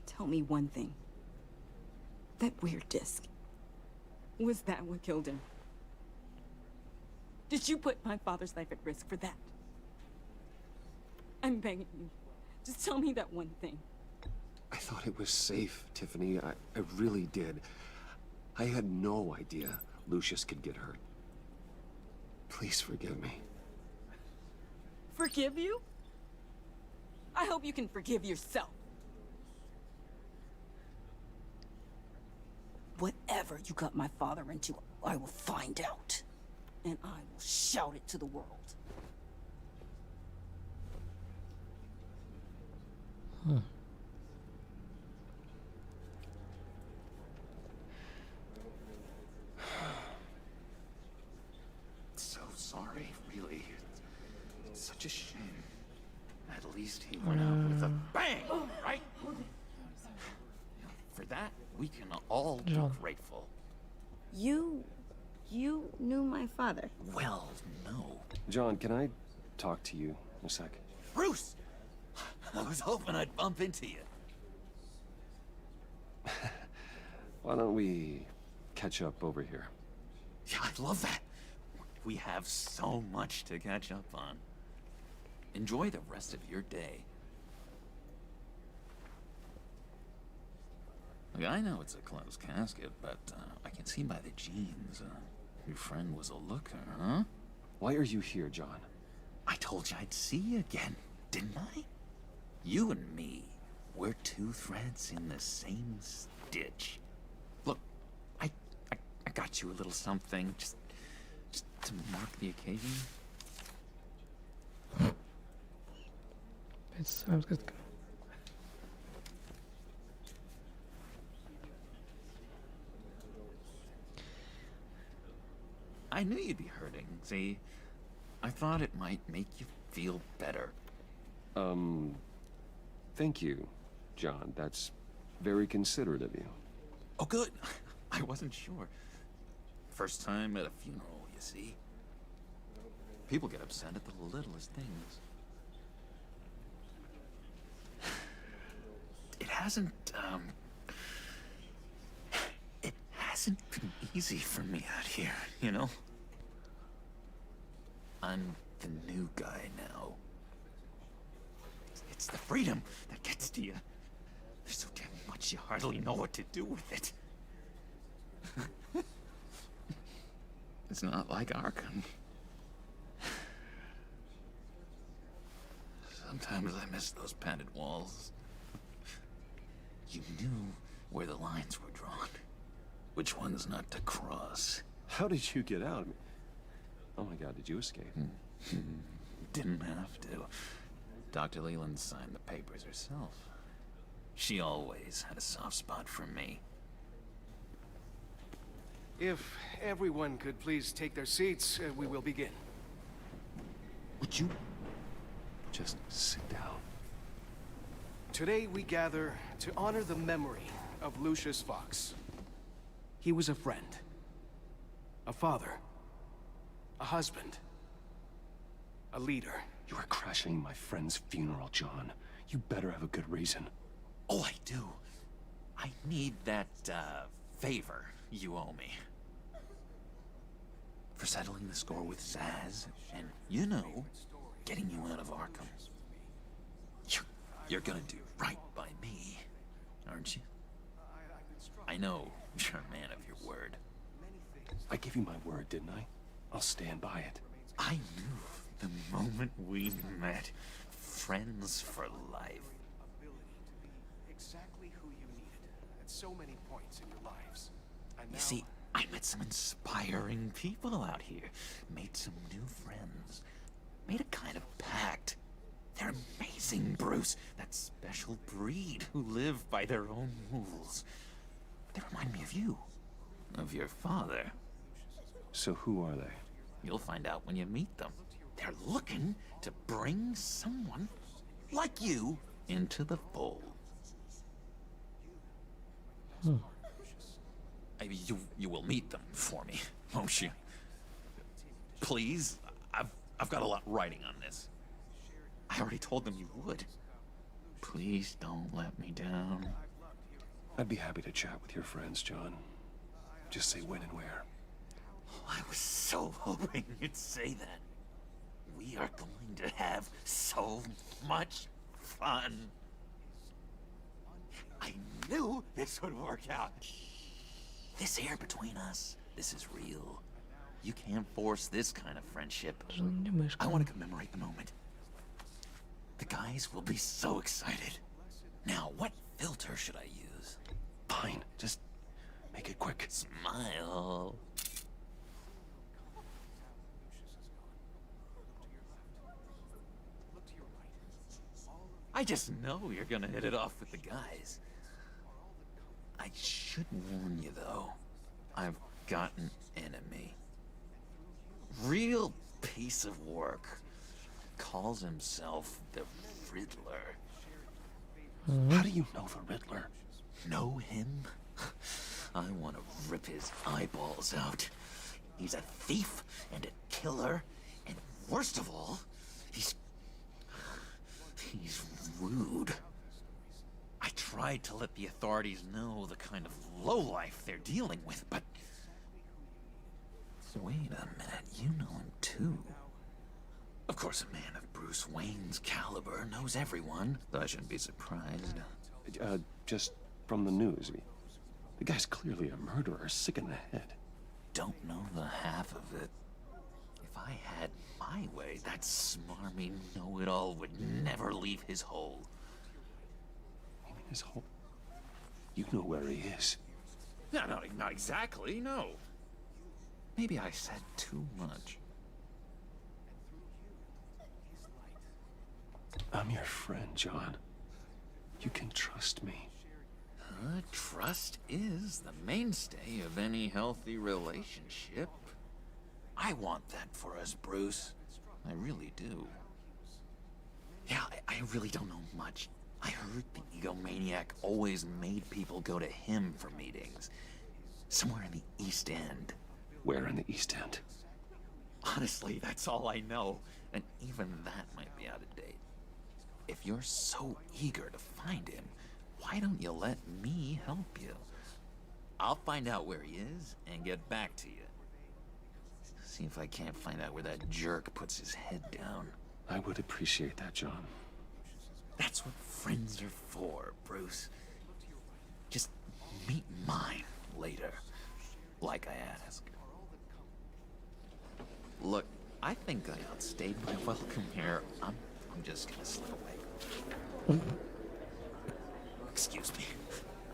tell me one thing. That weird disc. Was that what killed him? Did you put my father's life at risk for that? I'm begging you. Just tell me that one thing. I thought it was safe, Tiffany. I really did. I had no idea Lucius could get hurt. Please forgive me. Forgive you? I hope you can forgive yourself. Whatever you got my father into, I will find out. And I will shout it to the world. So sorry, really. It's such a shame. At least he went out with a bang, right? For that, we can all be grateful. You knew my father? Well, no. John, can I talk to you a sec? Bruce! I was hoping I'd bump into you. Why don't we catch up over here? Yeah, I love that. We have so much to catch up on. Enjoy the rest of your day. Look, I know it's a closed casket, but I can see by the jeans, your friend was a looker, huh? Why are you here, John? I told you I'd see you again, didn't I? You and me, we're two threads in the same stitch. Look, I got you a little something, just to mark the occasion. I knew you'd be hurting, see? I thought it might make you feel better. Thank you, John. That's very considerate of you. Oh, good. I wasn't sure. First time at a funeral, you see? People get upset at the littlest things. It hasn't been easy for me out here, you know? I'm the new guy now. It's the freedom that gets to you. There's so damn much you hardly know what to do with it. It's not like Arkham. Sometimes I miss those padded walls. You knew where the lines were drawn. Which ones not to cross. How did you get out? Oh my god, did you escape? Didn't have to. Dr. Leland signed the papers herself. She always had a soft spot for me. If everyone could please take their seats, we will begin. Would you just sit down? Today we gather to honor the memory of Lucius Fox. He was a friend, a father, a husband, a leader. You are crashing my friend's funeral, John. You better have a good reason. Oh, I do. I need that, favor you owe me. For settling the score with Zaz, and, you know, getting you out of Arkham. You're gonna do right by me, aren't you? I know you're a man of your word. I gave you my word, didn't I? I'll stand by it. I knew the moment we met. Friends for life. Exactly who you needed at so many points in your lives. And You see, I met some inspiring people out here. Made some new friends. Made a kind of pact. They're amazing, Bruce. That special breed who live by their own rules. They remind me of you. Of your father. So who are they? You'll find out when you meet them. They're looking to bring someone like you into the fold. You will meet them for me, won't you? Please? I've got a lot writing on this. I already told them you would. Please don't let me down. I'd be happy to chat with your friends, John. Just say when and where. I was so hoping you'd say that. We are going to have so much fun. I knew this would work out. This air between us, this is real. You can't force this kind of friendship. I want to commemorate the moment. The guys will be so excited. Now, what filter should I use? Fine, just make it quick. Smile. I just know you're gonna hit it off with the guys. I should warn you, though. I've got an enemy. Real piece of work. Calls himself the Riddler. How do you know the Riddler? Know him? I want to rip his eyeballs out. He's a thief and a killer, and worst of all, he's rude. I tried to let the authorities know the kind of lowlife they're dealing with, but... Wait a minute, you know him too. Of course, a man of Bruce Wayne's caliber knows everyone, so I shouldn't be surprised. Just from the news. The guy's clearly a murderer, sick in the head. Don't know the half of it. If I had my way, that smarmy know-it-all would never leave his hole. You mean his hole? You know where he is. No, not exactly, no. Maybe I said too much. I'm your friend, John. You can trust me. Trust is the mainstay of any healthy relationship. I want that for us, Bruce. I really do. Yeah, I really don't know much. I heard the egomaniac always made people go to him for meetings. Somewhere in the East End. Where in the East End? Honestly, that's all I know. And even that might be out of date. If you're so eager to find him, why don't you let me help you? I'll find out where he is and get back to you. See if I can't find out where that jerk puts his head down. I would appreciate that, John. That's what friends are for, Bruce. Just meet mine later, like I asked. Look, I think I outstayed my welcome here. I'm just gonna slip away. Excuse me.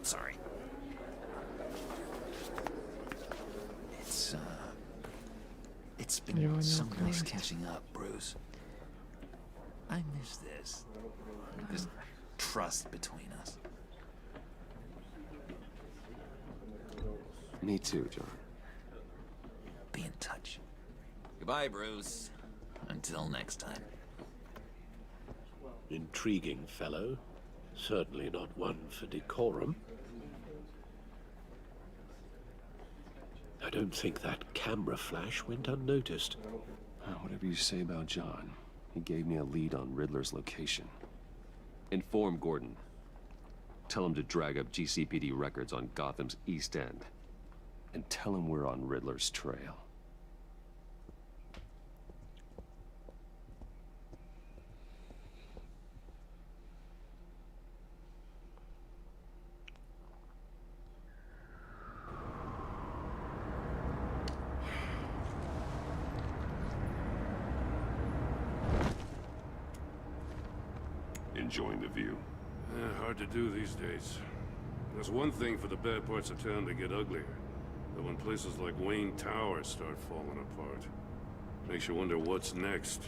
Sorry. It's, catching up, Bruce. I miss this. This trust between us. Me too, John. Be in touch. Goodbye, Bruce. Until next time. Intriguing fellow. Certainly not one for decorum. I don't think that camera flash went unnoticed. Whatever you say about John, he gave me a lead on Riddler's location. Inform Gordon. Tell him to drag up GCPD records on Gotham's East End. And tell him we're on Riddler's trail. Enjoying the view? Hard to do these days. There's one thing for the bad parts of town to get uglier. But when places like Wayne Tower start falling apart, makes you wonder what's next.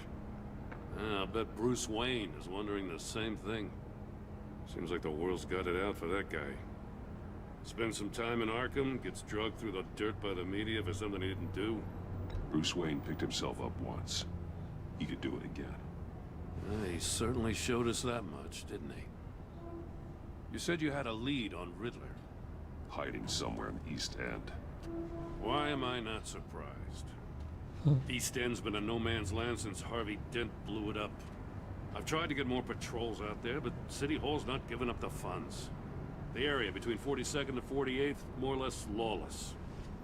I'll bet Bruce Wayne is wondering the same thing. Seems like the world's got it out for that guy. Spends some time in Arkham, gets drugged through the dirt by the media for something he didn't do. Bruce Wayne picked himself up once. He could do it again. He certainly showed us that much, didn't he? You said you had a lead on Riddler. Hiding somewhere in the East End. Why am I not surprised? East End's been a no-man's land since Harvey Dent blew it up. I've tried to get more patrols out there, but City Hall's not giving up the funds. The area between 42nd and 48th, more or less lawless.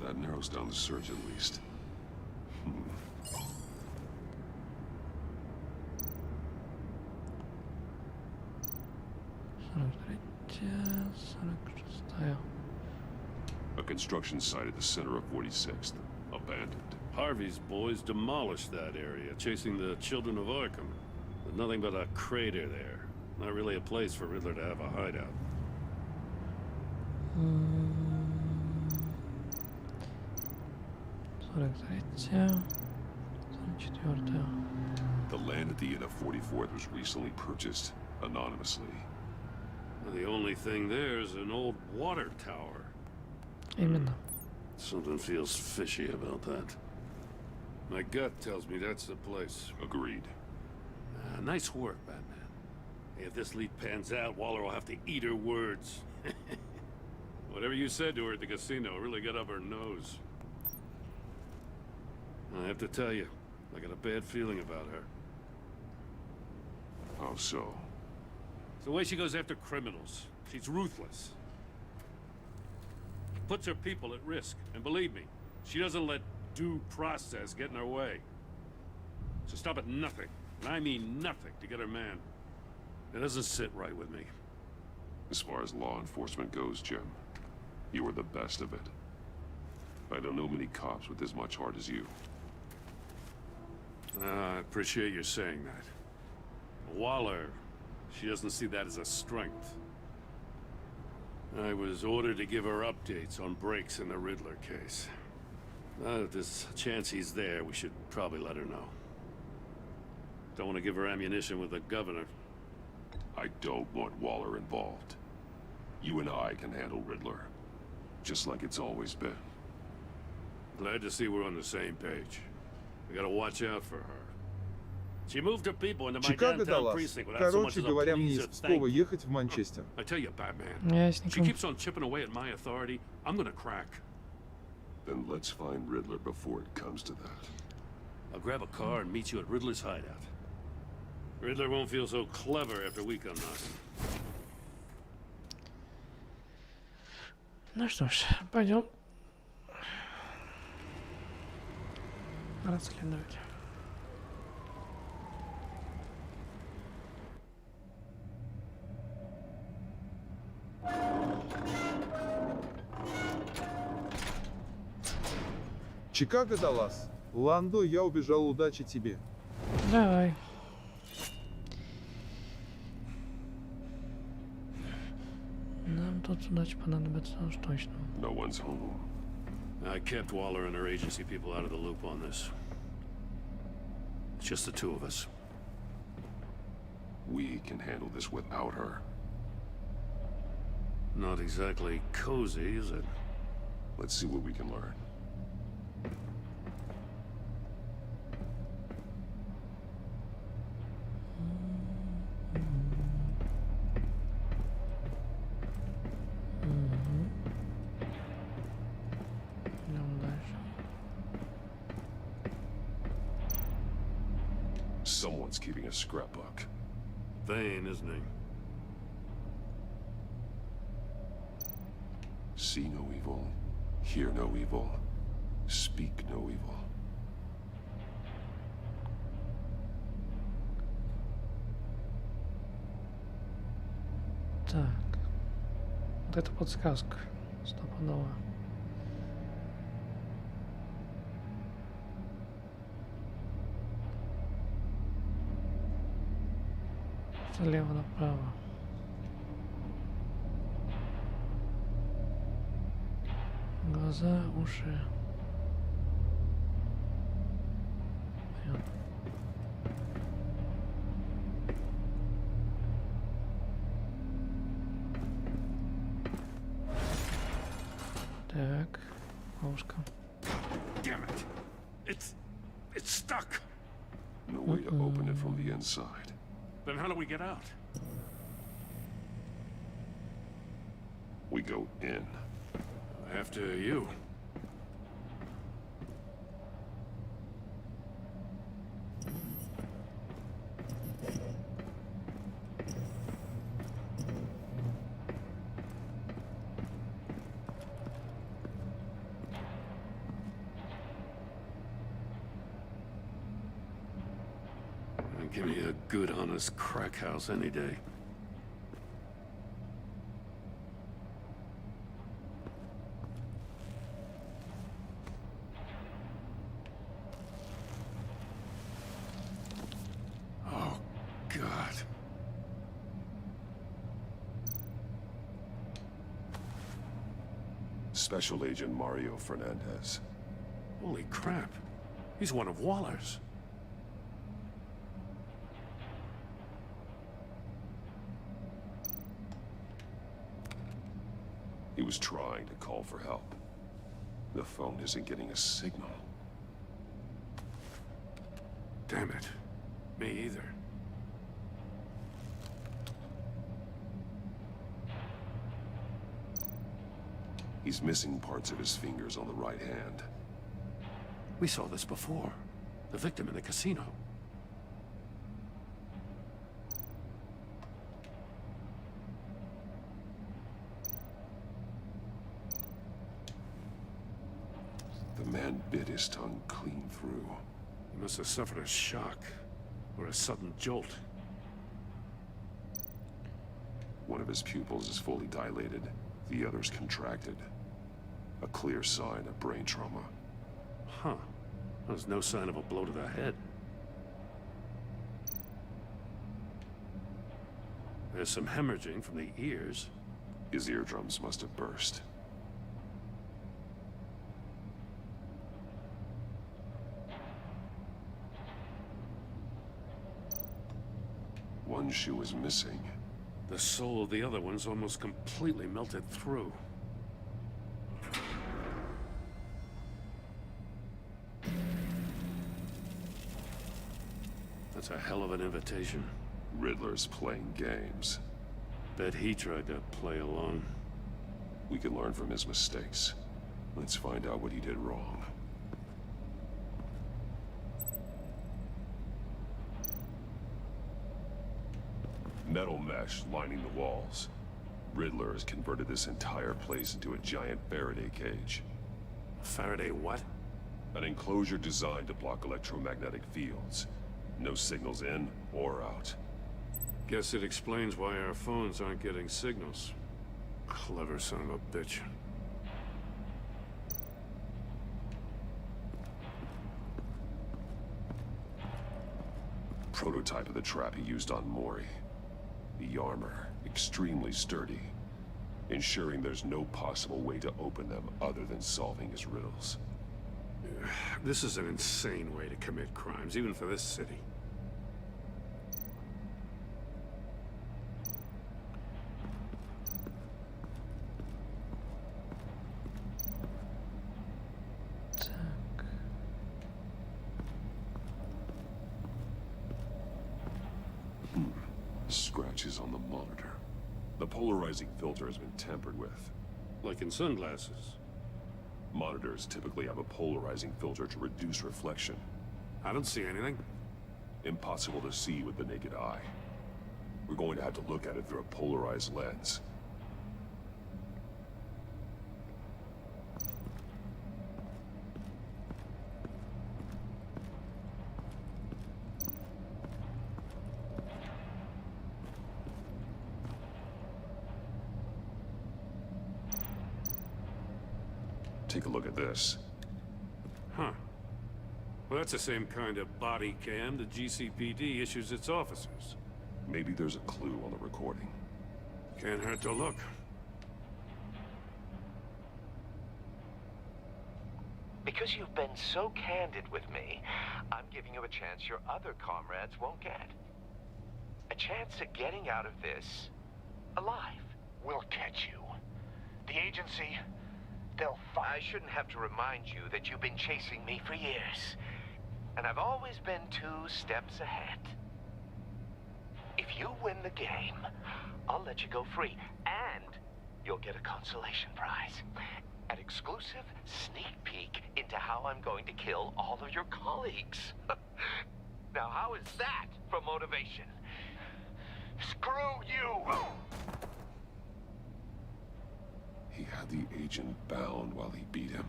That narrows down the search at least. A construction site at the center of 46th. Abandoned. Harvey's boys demolished that area, chasing the children of Arkham. There's nothing but a crater there. Not really a place for Riddler to have a hideout. The land at the end of 44th was recently purchased anonymously. The only thing there is an old water tower. Именно. Something feels fishy about that. My gut tells me that's the place. Agreed. Nice work, Batman. If this lead pans out, Waller will have to eat her words. Whatever you said to her at the casino really got up her nose. I have to tell you, I got a bad feeling about her. How so? It's the way she goes after criminals. She's ruthless. Puts her people at risk. And believe me, she doesn't let due process get in her way. She'll stop at nothing, and I mean nothing, to get her man. It doesn't sit right with me. As far as law enforcement goes, Jim, you are the best of it. I don't know many cops with as much heart as you. I appreciate you saying that. Waller, she doesn't see that as a strength. I was ordered to give her updates on breaks in the Riddler case. If there's a chance he's there, we should probably let her know. Don't want to give her ammunition with the governor. I don't want Waller involved. You and I can handle Riddler, just like it's always been. Glad to see we're on the same page. We gotta watch out for her. She moved her people into my Чикаго, downtown Даллас. precinct without so much Короче as a говоря, мне please из or Пскова thank you. ехать в Манчестер. I tell you, Batman, Ясненько. she keeps on chipping away at my authority. I'm gonna crack. Then let's find Riddler before it comes to that. I'll grab a car and meet you at Riddler's hideout. Riddler won't feel so clever after we come knocking. Ну что ж, пойдем расследовать. Чикаго, Даллас. Ландо, я убежал, удачи тебе. Давай. Нам тут удача понадобится уж точно. No one's home. I kept Waller and her agency people out of the loop on this. It's just the two of us. We can handle this without her. Not exactly cozy, is it? Let's see what we can learn. Someone's keeping a scrapbook. Vain, isn't he? See no evil, hear no evil, speak no evil. Так. Вот это подсказка. Стопудово. Слева направо. Глаза, уши. Понятно. Так, ушко. Damn it! It's stuck. No way to open it from the inside. Then how do we get out? We go in. After you. Give me a good, honest crack house any day. Oh, God. Special Agent Mario Fernandez. Holy crap. He's one of Waller's. He was trying to call for help. The phone isn't getting a signal. Damn it. Me either. He's missing parts of his fingers on the right hand. We saw this before. The victim in the casino. The man bit his tongue clean through. He must have suffered a shock, or a sudden jolt. One of his pupils is fully dilated, the other's contracted. A clear sign of brain trauma. Huh. There's no sign of a blow to the head. There's some hemorrhaging from the ears. His eardrums must have burst. One shoe is missing. The sole of the other one's almost completely melted through. That's a hell of an invitation. Riddler's playing games. Bet he tried to play along. We can learn from his mistakes. Let's find out what he did wrong. Metal mesh lining the walls. Riddler has converted this entire place into a giant Faraday cage. Faraday what? An enclosure designed to block electromagnetic fields. No signals in or out. Guess it explains why our phones aren't getting signals. Clever son of a bitch. Prototype of the trap he used on Mori. The armor, extremely sturdy, ensuring there's no possible way to open them other than solving his riddles. This is an insane way to commit crimes, even for this city. Scratches on the monitor. The polarizing filter has been tampered with. Like in sunglasses. Monitors typically have a polarizing filter to reduce reflection. I don't see anything. Impossible to see with the naked eye. We're going to have to look at it through a polarized lens. Take a look at this. Huh. Well, that's the same kind of body cam the GCPD issues its officers. Maybe there's a clue on the recording. Can't hurt to look. Because you've been so candid with me, I'm giving you a chance your other comrades won't get. A chance at getting out of this alive. We'll catch you. The agency, they'll I shouldn't have to remind you that you've been chasing me for years. And I've always been 2 steps ahead. If you win the game, I'll let you go free. And you'll get a consolation prize. An exclusive sneak peek into how I'm going to kill all of your colleagues. Now, how is that for motivation? Screw you! He had the agent bound while he beat him.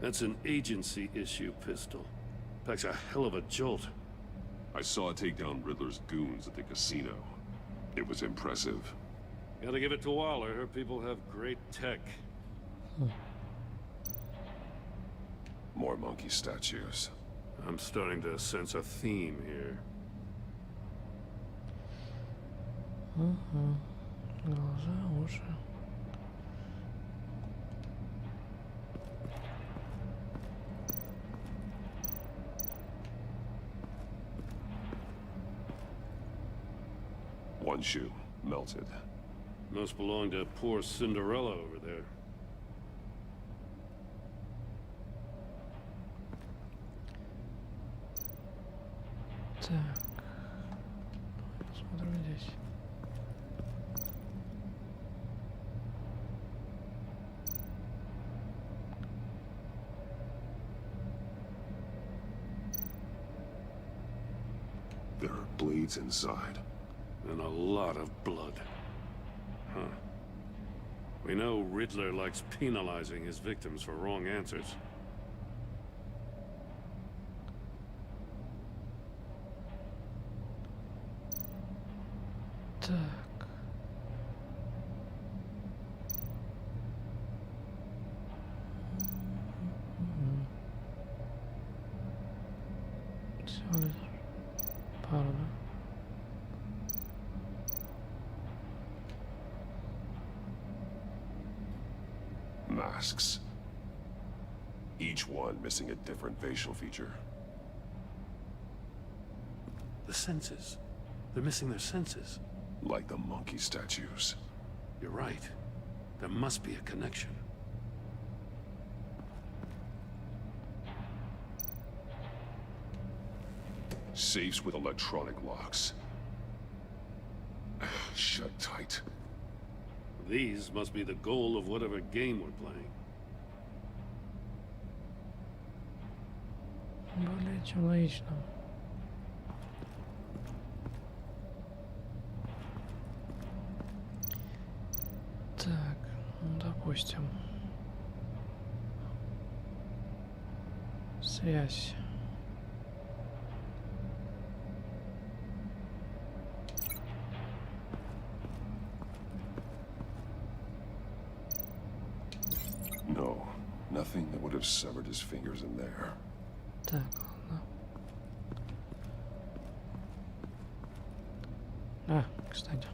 That's an agency-issue pistol. Packs a hell of a jolt. I saw it take down Riddler's goons at the casino. It was impressive. Gotta give it to Waller. Her people have great tech. More monkey statues. I'm starting to sense a theme here. Глаза, уши. One shoe, melted. Must belong to poor Cinderella over there. Так. Смотрим здесь. There are blades inside. And a lot of blood. Huh. We know Riddler likes penalizing his victims for wrong answers. Так. Всего лишь пару, да? Masks. Each one missing a different facial feature. The senses. They're missing their senses. Like the monkey statues. You're right. There must be a connection. Safes with electronic locks. Shut tight. These must be the goal of whatever game we're playing. Более чем логично. Так, ну, допустим. Связь. No, nothing that would have severed his fingers in there. Так, ладно. А, кстати.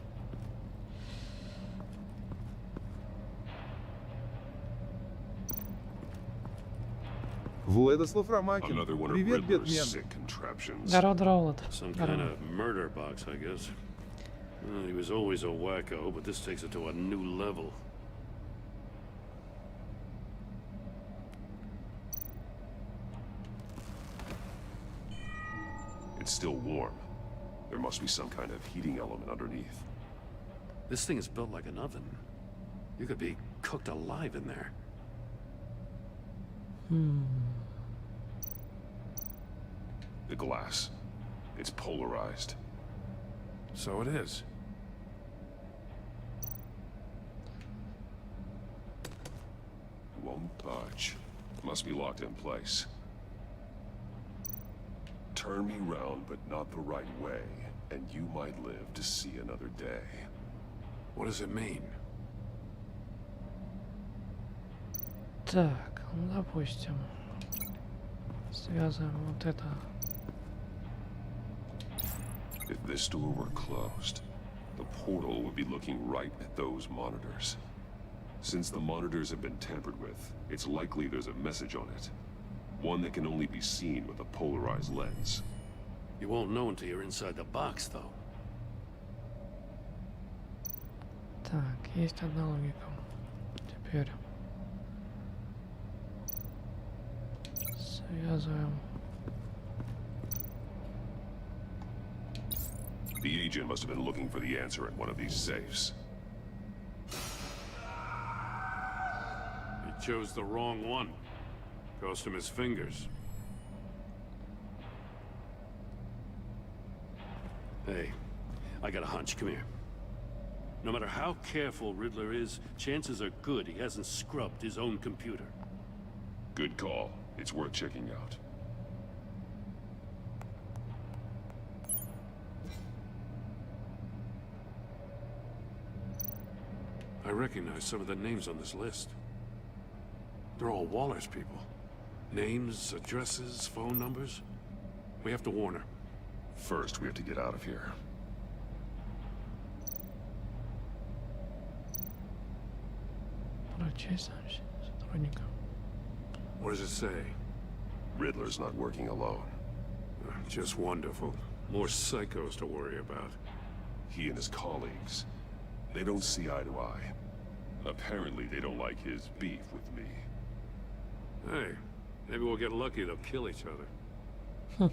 Владислав Ромакин. Another one of Привет, Riddler's бедмен. sick contraptions. Some kind of murder box, I guess. Well, he was always a wacko, but this takes it to a new level. It's still warm. There must be some kind of heating element underneath. This thing is built like an oven. You could be cooked alive in there. The glass. It's polarized. So it is. Won't budge. Must be locked in place. Turn me round, but not the right way, and you might live to see another day. What does it mean? Так, ну допустим. Связываем вот это. If this door were closed, the portal would be looking right at those monitors. Since the monitors have been tampered with, it's likely there's a message on it. One that can only be seen with a polarized lens. You won't know until you're inside the box, though. Так, есть одна логика. Теперь связываем. The agent must have been looking for the answer in one of these safes. He chose the wrong one. Cost him his fingers. Hey, I got a hunch. Come here. No matter how careful Riddler is, chances are good he hasn't scrubbed his own computer. Good call. It's worth checking out. I recognize some of the names on this list. They're all Waller's people. Names, addresses, phone numbers. We have to warn her. First, we have to get out of here. Прочесть сотрудника. What does it say? Riddler's not working alone. Just wonderful. More psychos to worry about. He and his colleagues, they don't see eye to eye. Apparently, they don't like his beef with me. Hey, maybe we'll get lucky they'll kill each other.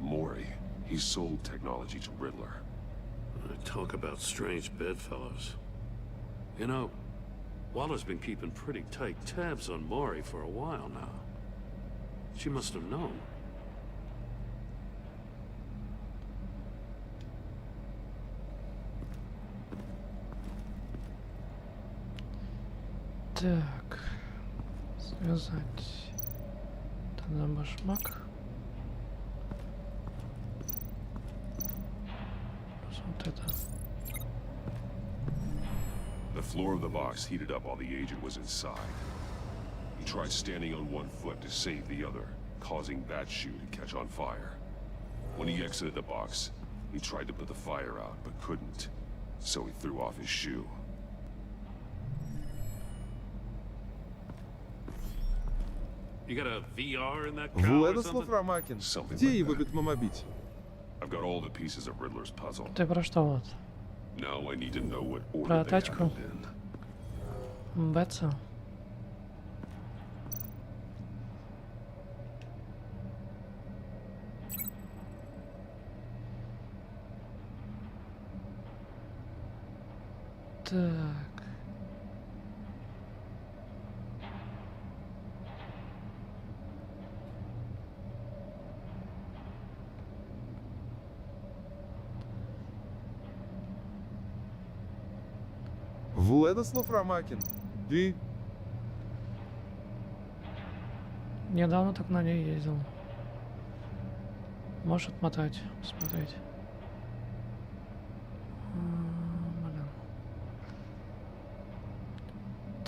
Mori, he sold technology to Riddler. Talk about strange bedfellows. You know, Waller's been keeping pretty tight tabs on Mori for a while now. She must have known. Так, связать. Тогда башмак. Плюс вот это. The floor of the box heated up while the agent was inside. He tried standing on one foot to save the other, causing that shoe to catch on fire. When he exited the box, he tried to put the fire out, but couldn't, so he threw off his shoe. You got a VR in that car or Владислав something? Ромакин. Something Где like его that. битмомобить? I've got all the pieces of Riddler's puzzle. Ты про что вот? Now I need to know what order Про they тачку? happened in. Бетса. Так. Владислав Ромакин. Ты? Недавно так на ней ездил. Можешь отмотать, посмотреть. Блин.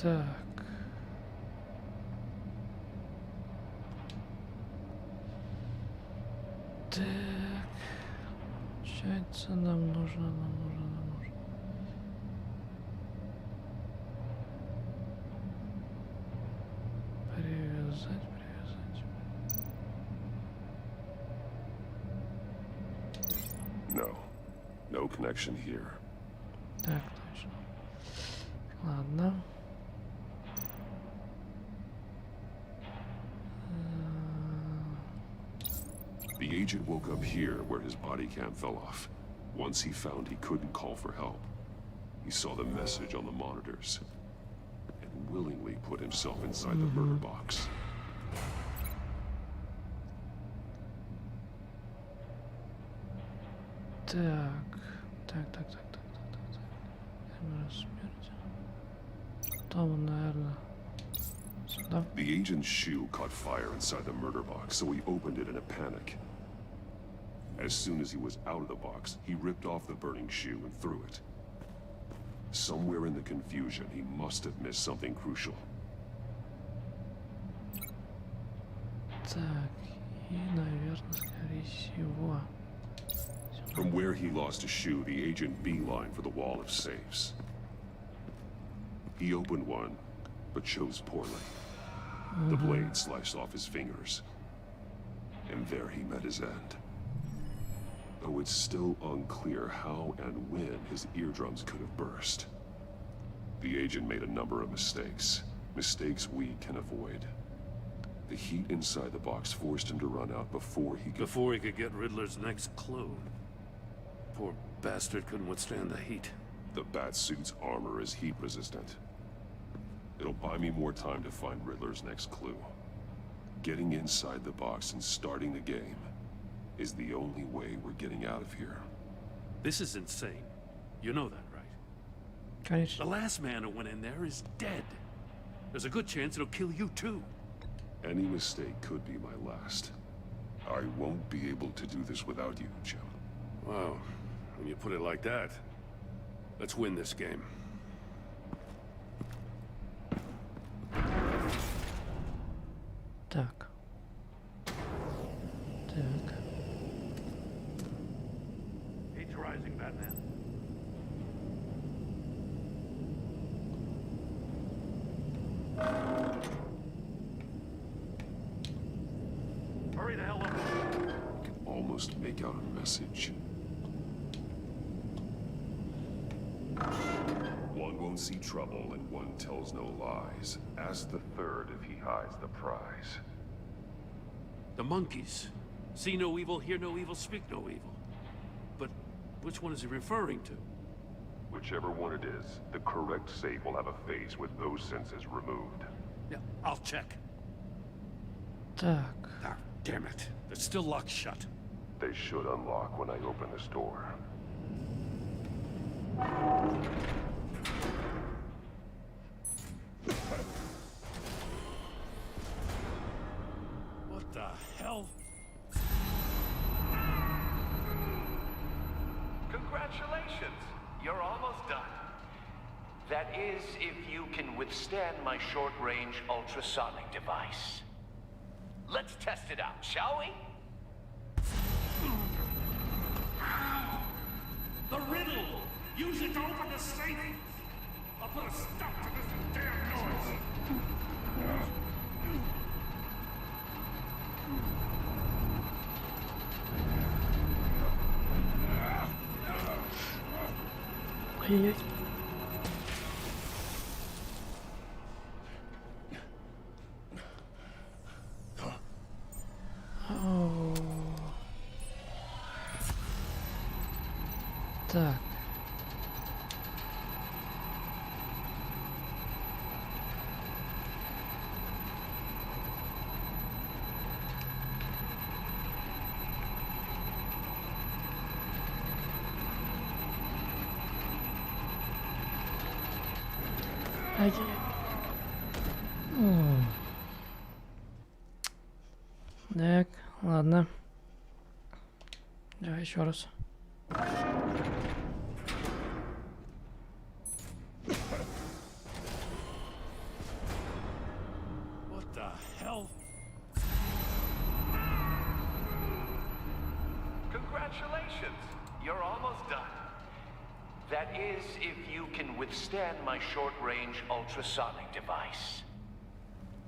Так. Так. Получается, нам нужно. Привязать. No connection here. Так, точно. Ладно. The agent woke up here where his body cam fell off. Once he found he couldn't call for help, he saw the message on the monitors and willingly put himself inside the murder box. Так. Камера смерти. Потом, наверное, сюда. The agent's shoe caught fire inside the murder box, so he opened it in a panic. As soon as he was out of the box, he ripped off the burning shoe and threw it. Somewhere in the confusion, he must have missed something crucial. Так, и, наверное, скорее всего... From where he lost a shoe, the agent beelined for the wall of safes. He opened one, but chose poorly. The blade sliced off his fingers. And there he met his end. Though it's still unclear how and when his eardrums could have burst. The agent made a number of mistakes. Mistakes we can avoid. The heat inside the box forced him to run out before he could get Riddler's next clue. Poor bastard couldn't withstand the heat. The Batsuit's armor is heat resistant. It'll buy me more time to find Riddler's next clue. Getting inside the box and starting the game is the only way we're getting out of here. This is insane. You know that, right? Конечно. The last man who went in there is dead. There's a good chance it'll kill you too. Any mistake could be my last. I won't be able to do this without you, Jim. Wow. When you put it like that, let's win this game. Так. Heat's rising, Batman. Hurry the hell up. I can almost make out a message. One won't see trouble and one tells no lies. Ask the third if he hides the prize. The monkeys. See no evil, hear no evil, speak no evil. But which one is he referring to? Whichever one it is, the correct safe will have a face with those senses removed. Yeah, I'll check. Так. Ah, damn it. They're still locked shut. They should unlock when I open this door. What the hell? Congratulations! You're almost done. That is, if you can withstand my short-range ultrasonic device. Let's test it out, shall we? The riddle! Use it to open the safe! I'll put a stop to this damn noise! Ой-ой-ой. Так. Так, ладно. Давай еще раз. Congratulations! You're almost done. That is, if you can withstand my short-range ultrasonic device.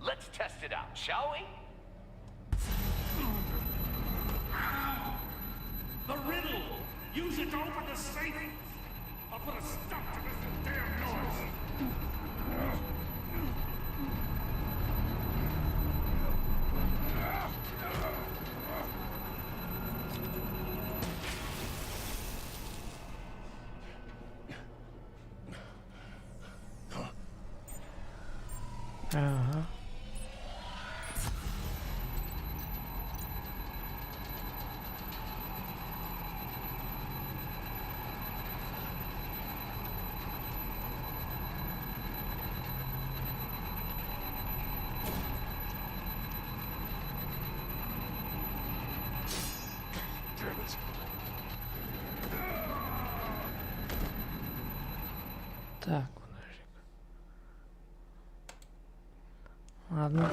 Let's test it out, shall we? The riddle! Use it to open the safe! I'll put a stop to this damn noise! Ага. Так, подожди. Ладно.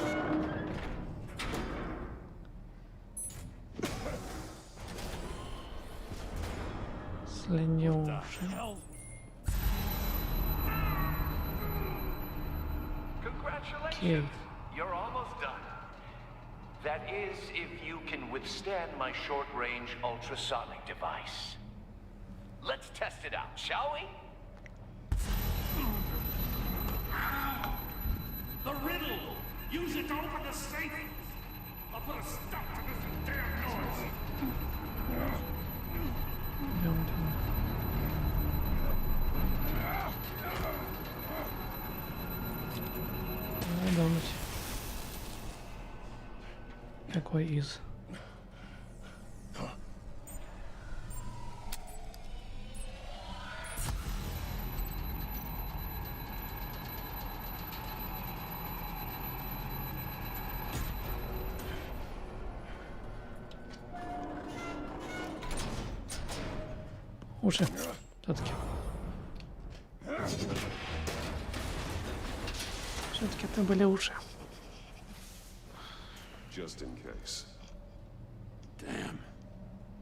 Следнее Congratulations! You're almost done. That is, if you can withstand my short-range ultrasonic device. Let's test it out, shall we? The riddle! Use it to open the safe! I'll put a stop to this damn noise! Думать. Какой из? Уши. Все-таки. Все-таки это были уши. Just in case. Damn.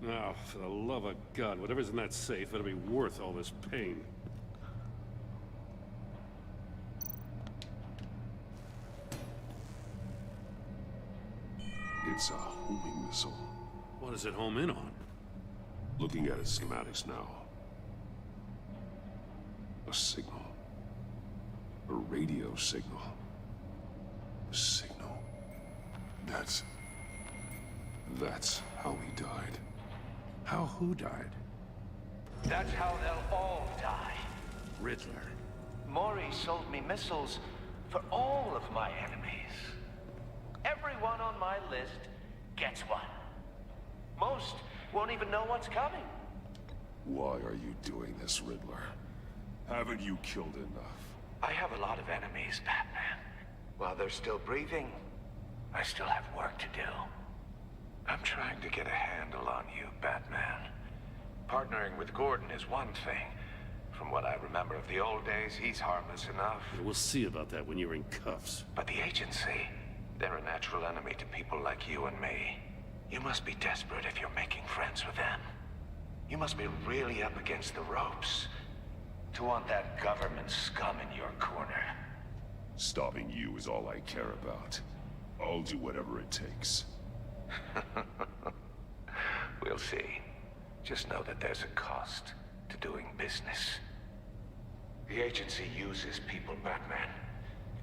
Now, for the love of God, whatever's in that safe, it'll be worth all this pain. It's a homing missile. What does it home in on? Looking at its schematics now. A signal. A radio signal. A signal. That's how he died. How who died? That's how they'll all die. Riddler. Maury sold me missiles for all of my enemies. Everyone on my list gets one. Most won't even know what's coming. Why are you doing this, Riddler? Haven't you killed enough? I have a lot of enemies, Batman. While they're still breathing, I still have work to do. I'm trying to get a handle on you, Batman. Partnering with Gordon is one thing. From what I remember of the old days, he's harmless enough. We'll see about that when you're in cuffs. But the agency, they're a natural enemy to people like you and me. You must be desperate if you're making friends with them. You must be really up against the ropes to want that government scum in your corner. Stopping you is all I care about. I'll do whatever it takes. We'll see. Just know that there's a cost to doing business. The agency uses people, Batman.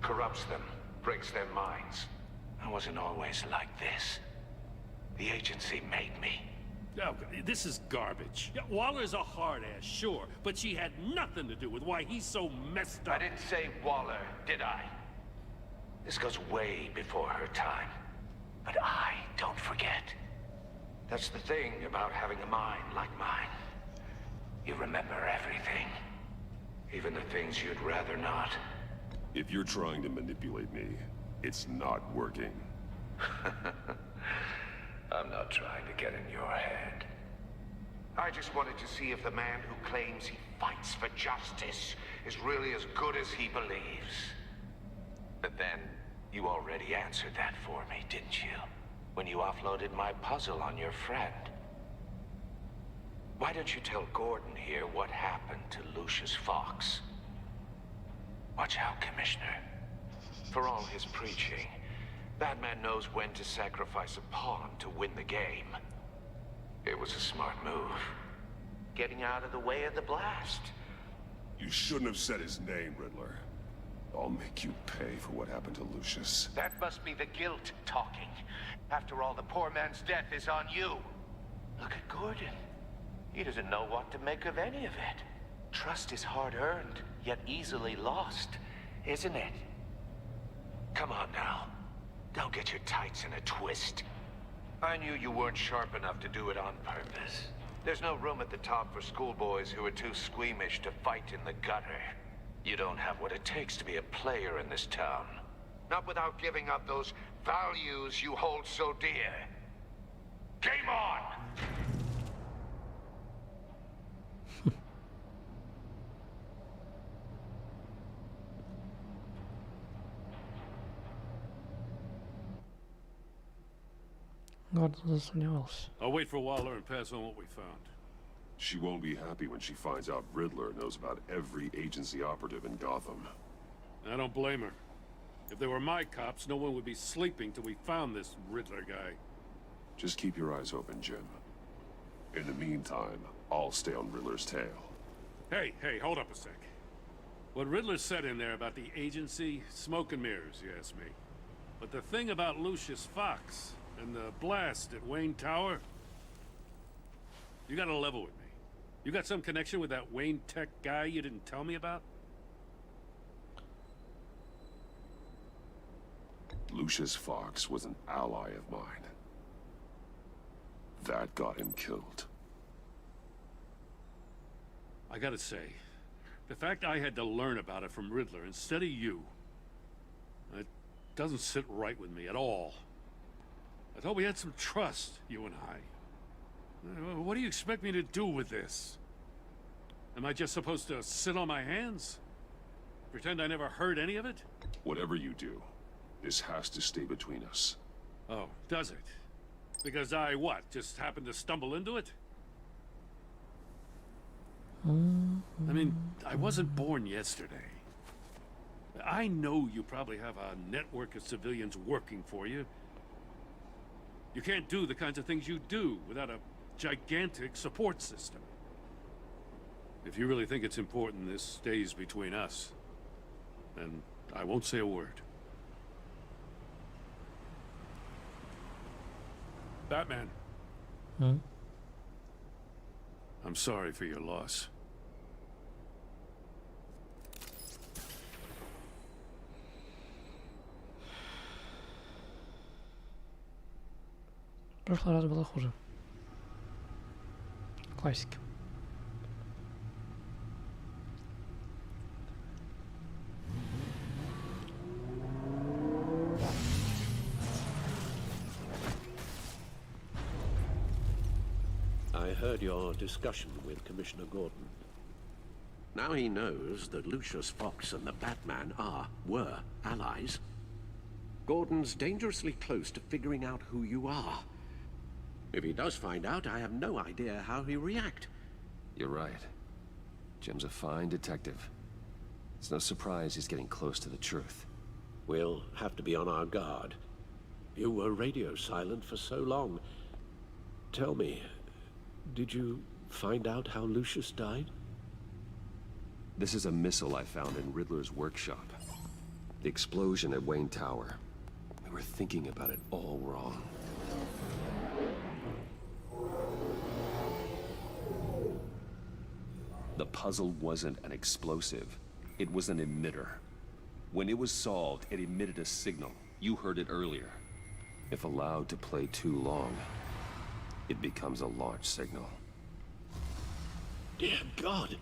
Corrupts them, breaks their minds. I wasn't always like this. The agency made me. Oh, this is garbage. Yeah, Waller's a hard-ass, sure, but she had nothing to do with why he's so messed up. I didn't say Waller, did I? This goes way before her time. But I don't forget. That's the thing about having a mind like mine. You remember everything. Even the things you'd rather not. If you're trying to manipulate me, it's not working. I'm not trying to get in your head. I just wanted to see if the man who claims he fights for justice is really as good as he believes. But then, you already answered that for me, didn't you? When you offloaded my puzzle on your friend. Why don't you tell Gordon here what happened to Lucius Fox? Watch out, Commissioner. For all his preaching, Batman knows when to sacrifice a pawn to win the game. It was a smart move. Getting out of the way of the blast. You shouldn't have said his name, Riddler. I'll make you pay for what happened to Lucius. That must be the guilt talking. After all, the poor man's death is on you. Look at Gordon. He doesn't know what to make of any of it. Trust is hard-earned, yet easily lost, isn't it? Come on now. Don't get your tights in a twist. I knew you weren't sharp enough to do it on purpose. There's no room at the top for schoolboys who are too squeamish to fight in the gutter. You don't have what it takes to be a player in this town. Not without giving up those values you hold so dear. Game on! Гордо засомневался. I'll wait for Waller and pass on what we found. She won't be happy when she finds out Riddler knows about every agency operative in Gotham. I don't blame her. If they were my cops, no one would be sleeping till we found this Riddler guy. Just keep your eyes open, Jim. In the meantime, I'll stay on Riddler's tail. Hey, hold up a sec. What Riddler said in there about the agency, smoke and mirrors, you ask me. But the thing about Lucius Fox and the blast at Wayne Tower, you gotta level with me. You got some connection with that Wayne Tech guy you didn't tell me about? Lucius Fox was an ally of mine. That got him killed. I gotta say, the fact I had to learn about it from Riddler instead of you, it doesn't sit right with me at all. I thought we had some trust, you and I. What do you expect me to do with this? Am I just supposed to sit on my hands? Pretend I never heard any of it? Whatever you do, this has to stay between us. Oh, does it? Because I, what, just happened to stumble into it? I mean, I wasn't born yesterday. I know you probably have a network of civilians working for you. You can't do the kinds of things you do without a gigantic support system. If you really think it's important this stays between us, then I won't say a word. Batman. Huh? I'm sorry for your loss. В прошлый раз было хуже. Классики. I heard your discussion with Commissioner Gordon. Now he knows that Lucius Fox and the Batman were allies. Gordon's dangerously close to figuring out who you are. If he does find out, I have no idea how he'll react. You're right. Jim's a fine detective. It's no surprise he's getting close to the truth. We'll have to be on our guard. You were radio silent for so long. Tell me, did you find out how Lucius died? This is a missile I found in Riddler's workshop. The explosion at Wayne Tower. We were thinking about it all wrong. The puzzle wasn't an explosive. It was an emitter. When it was solved, it emitted a signal. You heard it earlier. If allowed to play too long, it becomes a launch signal. Dear God,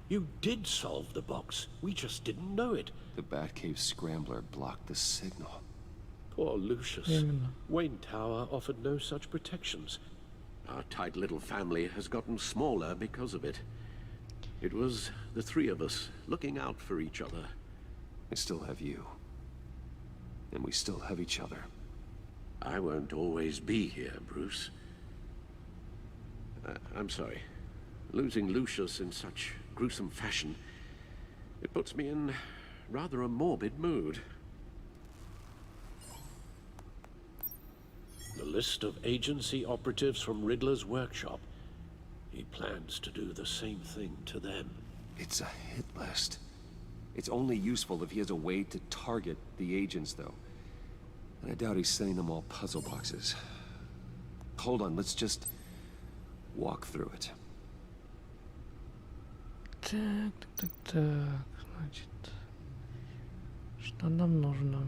you did solve the box. We just didn't know it. The Batcave Scrambler blocked the signal. Poor Lucius. Wayne Tower offered no such protections. Our tight little family has gotten smaller because of it. It was the three of us looking out for each other. We still have you. And we still have each other. I won't always be here, Bruce. I'm sorry. Losing Lucius in such gruesome fashion, it puts me in rather a morbid mood. The list of agency operatives from Riddler's workshop. He plans to do the same thing to them. It's a hit list. It's only useful if he has a way to target the agents, though. And I doubt he's sending them all puzzle boxes. Hold on, let's just walk through it. Так. Значит, что нам нужно?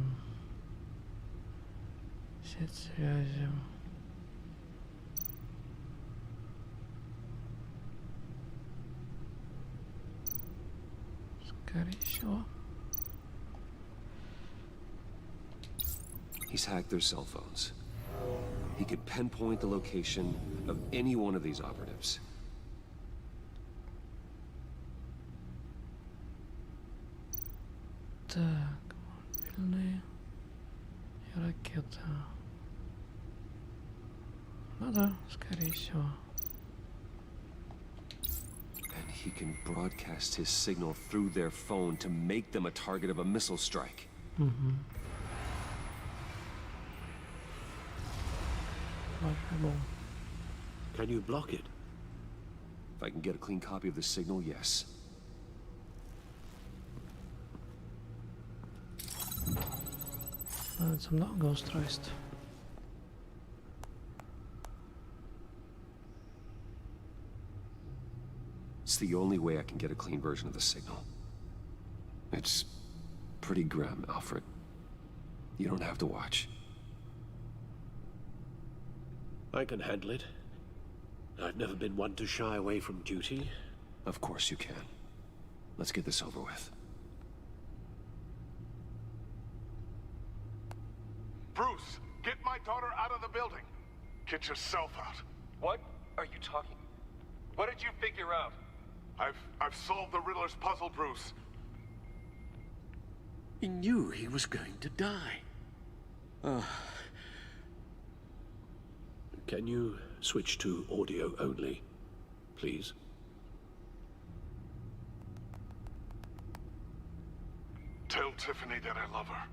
Сеть связи. Скорее всего. He's hacked their cell phones. He could pinpoint the location of any one of these operatives. Так, мобильные и ракеты. Ну да, скорее всего. And he can broadcast his signal through their phone to make them a target of a missile strike. Can you block it? If I can get a clean copy of the signal, yes. Становится много устройств. It's the only way I can get a clean version of the signal. It's pretty grim, Alfred. You don't have to watch. I can handle it. I've never been one to shy away from duty. Of course you can. Let's get this over with. Bruce, get my daughter out of the building. Get yourself out. What are you talking? What did you figure out? I've solved the Riddler's puzzle, Bruce. He knew he was going to die. Can you switch to audio only, please? Tell Tiffany that I love her.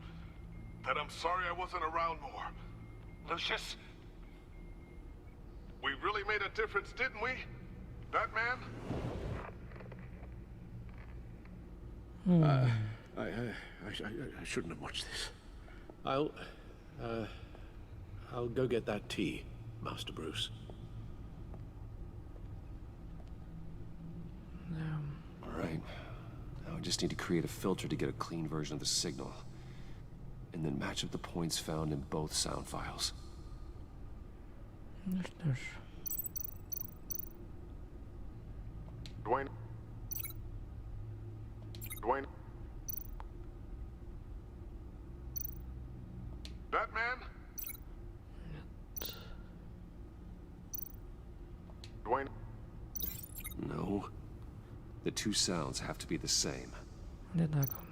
That I'm sorry I wasn't around more. Lucius? We really made a difference, didn't we? Batman? I shouldn't have watched this. I'll go get that tea, Master Bruce. All right. Now I just need to create a filter to get a clean version of the signal. And then match up the points found in both sound files. Ну что ж. Dwayne. Batman? Dwayne? No. The two sounds have to be the same. Одинаково.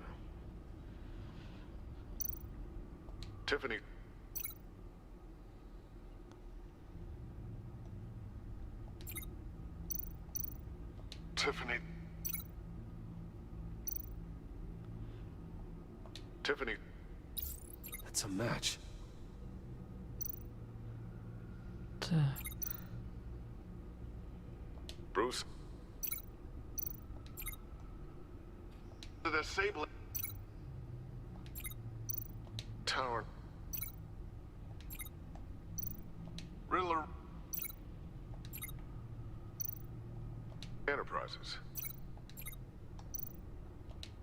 Tiffany. Tiffany. Tiffany. That's a match. Bruce. The disabling tower. Riddler. Enterprises.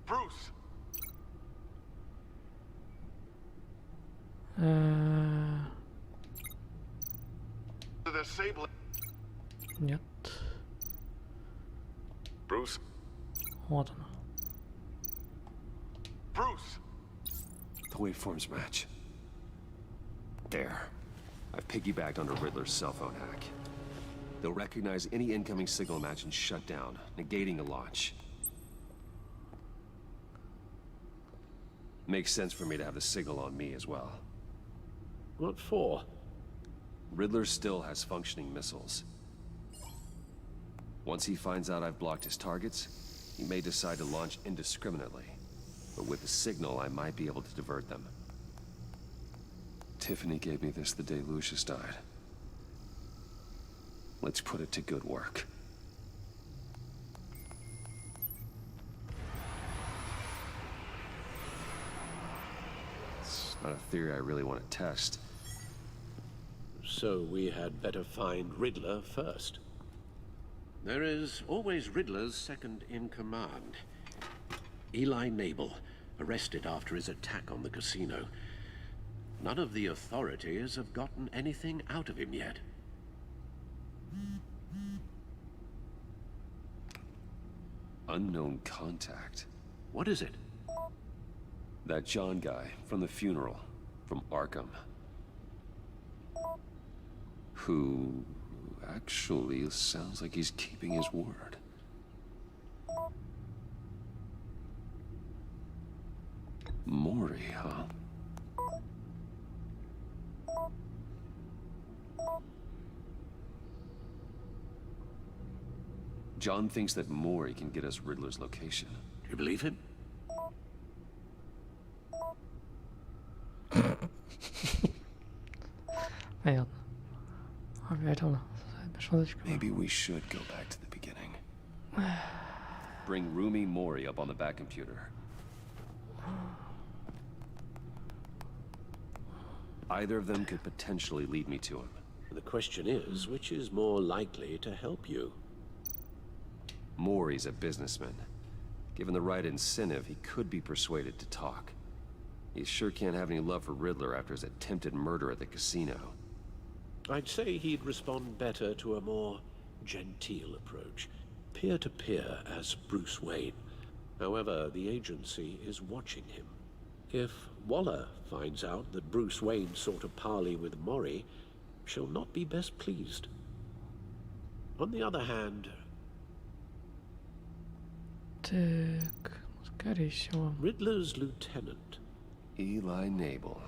Bruce. The disabling. Нет. Bruce. Вот оно. Bruce. The waveforms match. There. I've piggybacked onto Riddler's cell phone hack. They'll recognize any incoming signal match and shut down, negating a launch. Makes sense for me to have the signal on me as well. What for? Riddler still has functioning missiles. Once he finds out I've blocked his targets, he may decide to launch indiscriminately. But with the signal, I might be able to divert them. Tiffany gave me this the day Lucius died. Let's put it to good work. It's not a theory I really want to test. So we had better find Riddler first. There is always Riddler's second in command. Eli Nabel, arrested after his attack on the casino. None of the authorities have gotten anything out of him yet. Unknown contact. What is it? That John guy from the funeral, from Arkham. Who actually sounds like he's keeping his word. Maury, huh? John thinks that Maury can get us Riddler's location. Do you believe him? Maybe we should go back to the beginning. Bring Rumi Mori up on the back computer. Either of them could potentially lead me to him. The question is, which is more likely to help you? Mori's a businessman. Given the right incentive, he could be persuaded to talk. He sure can't have any love for Riddler after his attempted murder at the casino. I'd say he'd respond better to a more genteel approach. Peer-to-peer as Bruce Wayne. However, the agency is watching him. If Waller finds out that Bruce Wayne sought a parley with Mori, she'll not be best pleased. On the other hand... Riddler's lieutenant. Eli Nabel.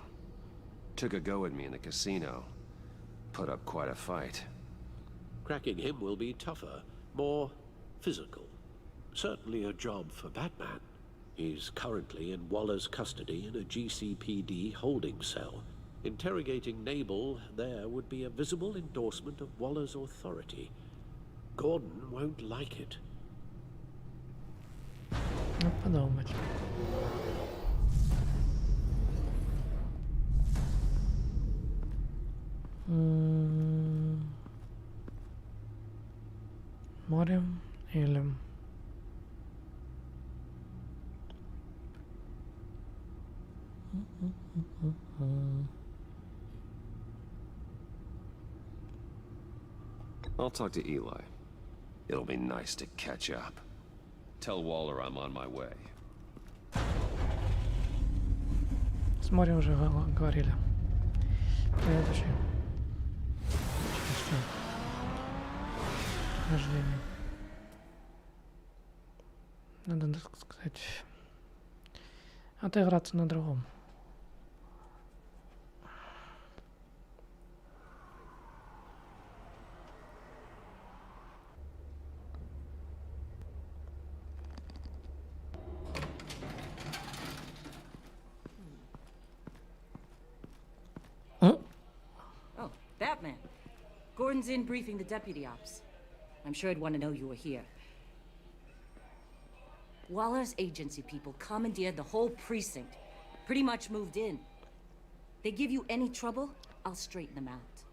Took a go at me in the casino. Put up quite a fight. Cracking him will be tougher, more physical. Certainly a job for Batman. He's currently in Waller's custody in a GCPD holding cell. Interrogating Nabel there would be a visible endorsement of Waller's authority. Gordon won't like it. Подумать. Морем или... I'll talk to Eli. It'll be nice to catch up. Tell Waller I'm on my way. С морем уже говорили. Следующий. Рождение. Надо, так сказать, отыграться на другом. Batman. Gordon's in briefing the deputy ops. I'm sure I'd want to know you were here. Waller's agency people commandeered the whole precinct. Pretty much moved in. They give you any trouble, I'll straighten them out.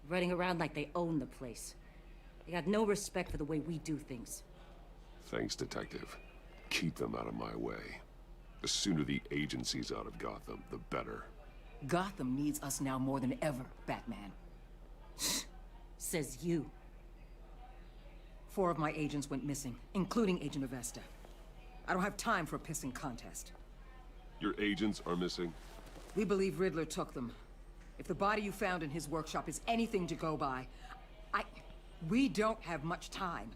Running around like they own the place. They got no respect for the way we do things. Thanks, Detective. Keep them out of my way. The sooner the agency's out of Gotham, the better. Gotham needs us now more than ever, Batman. Says you. 4 of my agents went missing, including Agent Avesta. I don't have time for a pissing contest. Your agents are missing? We believe Riddler took them. If the body you found in his workshop is anything to go by, we don't have much time.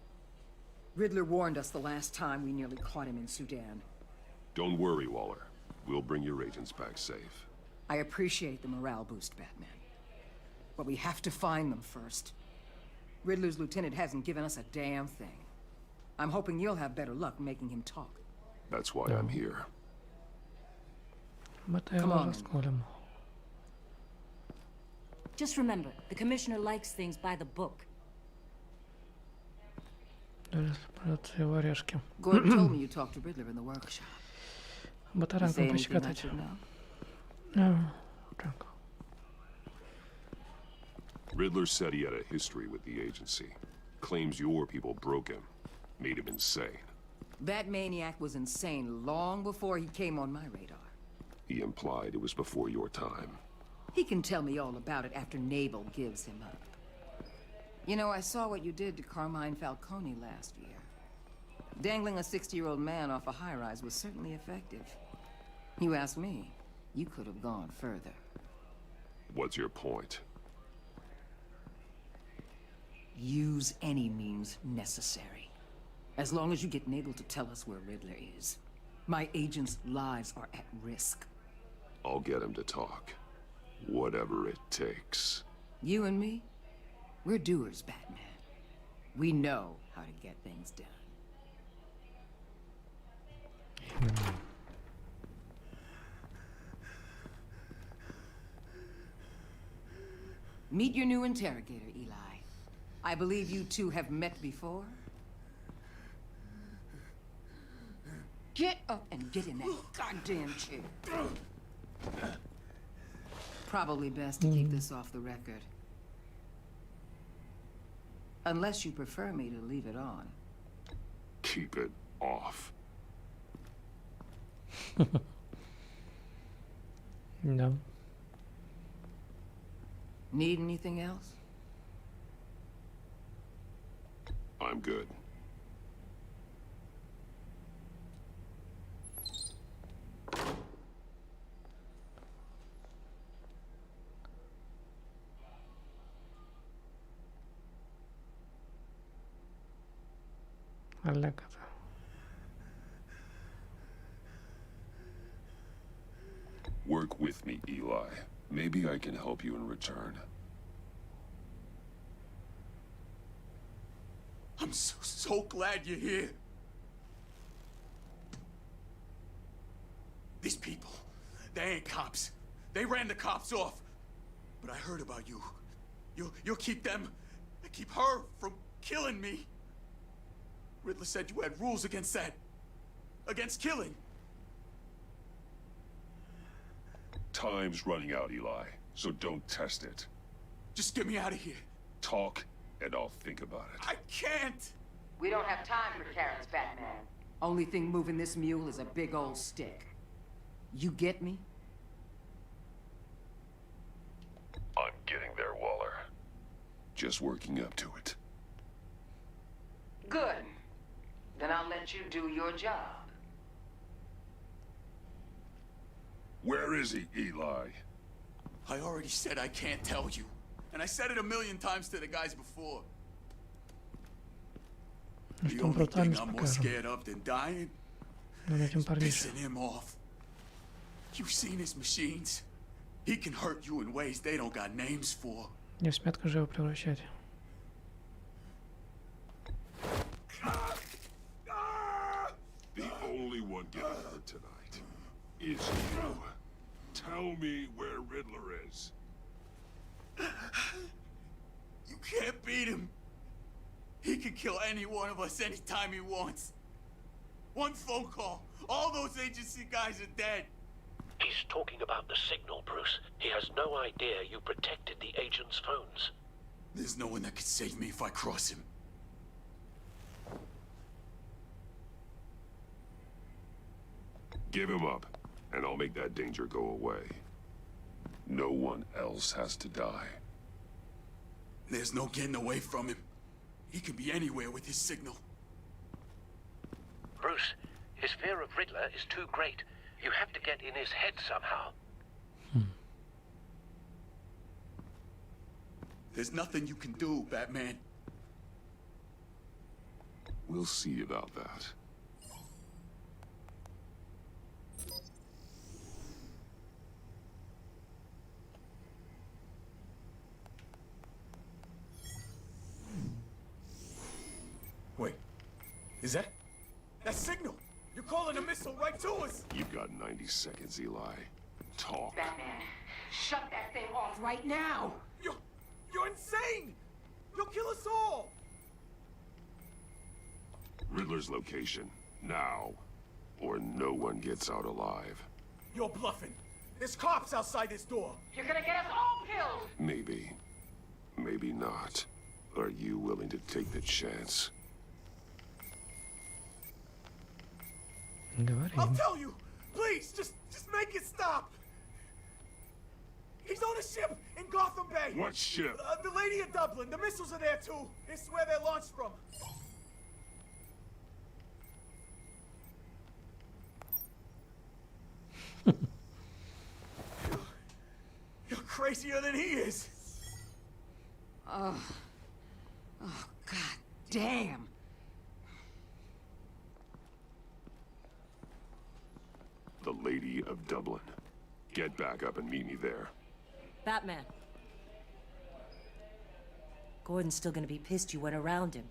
Riddler warned us the last time we nearly caught him in Sudan. Don't worry, Waller. We'll bring your agents back safe. I appreciate the morale boost, Batman. But we have to find them first. Riddler's lieutenant hasn't given us a damn thing. I'm hoping you'll have better luck making him talk. That's why I'm here. Come on. Just remember, the commissioner likes things by the book. Gordon told me you talked to Riddler in the workshop. You say anything I should know? Riddler said he had a history with the agency. Claims your people broke him. Made him insane. That maniac was insane long before he came on my radar. He implied it was before your time. He can tell me all about it after Nabel gives him up. You know, I saw what you did to Carmine Falcone last year. Dangling a 60-year-old man off a high-rise was certainly effective. You ask me, you could have gone further. What's your point? Use any means necessary. As long as you get Nabel to tell us where Riddler is. My agents' lives are at risk. I'll get him to talk. Whatever it takes. You and me, we're doers, Batman. We know how to get things done. Meet your new interrogator, Eli. I believe you two have met before. Get up and get in that goddamn chair. Probably best to keep this off the record. Unless you prefer me to leave it on. Keep it off. No. Need anything else? I'm good. Work with me, Eli. Maybe I can help you in return. I'm so glad you're here. These people, they ain't cops. They ran the cops off. But I heard about you. You'll keep them, keep her from killing me. Riddler said you had rules against that. Against killing. Time's running out, Eli, so don't test it. Just get me out of here. Talk, and I'll think about it. I can't! We don't have time for carrots, Batman. Only thing moving this mule is a big old stick. You get me? I'm getting there, Waller. Just working up to it. Good. Then I'll let you do your job. Where is he, Eli? I already said I can't tell you. And I said it 1,000,000 times to the guys before. The only thing I'm more scared of than dying is pissing him off. You've seen his machines. He can hurt you in ways they don't got names for. Не в смятку же его превращать. The only one getting hurt tonight is you. Tell me where Riddler is. You can't beat him. He can kill any one of us anytime he wants. One phone call, all those agency guys are dead. He's talking about the signal, Bruce. He has no idea you protected the agent's phones. There's no one that could save me if I cross him. Give him up, and I'll make that danger go away. No one else has to die. There's no getting away from him. He can be anywhere with his signal. Bruce, his fear of Riddler is too great. You have to get in his head somehow. There's nothing you can do, Batman. We'll see about that. Is that signal? You're calling a missile right to us! You've got 90 seconds, Eli. Talk. Batman, shut that thing off right now! You're insane! You'll kill us all! Riddler's location, now. Or no one gets out alive. You're bluffing. There's cops outside this door. You're gonna get us all killed! Maybe. Maybe not. Are you willing to take the chance? I'll tell you! Please, just make it stop! He's on a ship in Gotham Bay! What ship? The Lady of Dublin. The missiles are there too. It's where they're launched from. You're crazier than he is. Oh, god damn. The Lady of Dublin. Get back up and meet me there. Batman. Gordon's still gonna be pissed you went around him.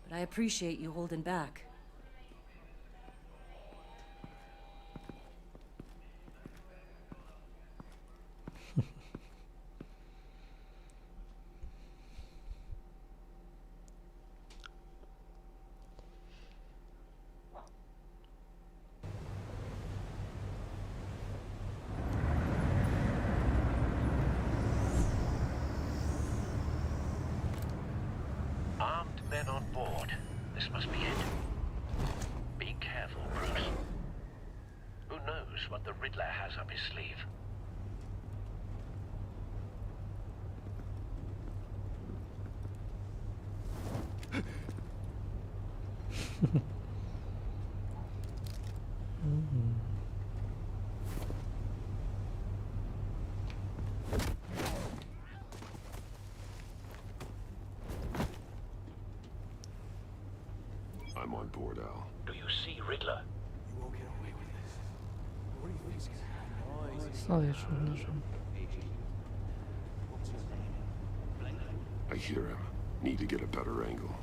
But I appreciate you holding back. Armed men on board. This must be it. Be careful, Bruce. Who knows what the Riddler has up his sleeve? I'm on board, Al. Do you see Riddler? You won't get away with this. What do you think's gonna happen? Слышал, нажим. I hear him. Need to get a better angle.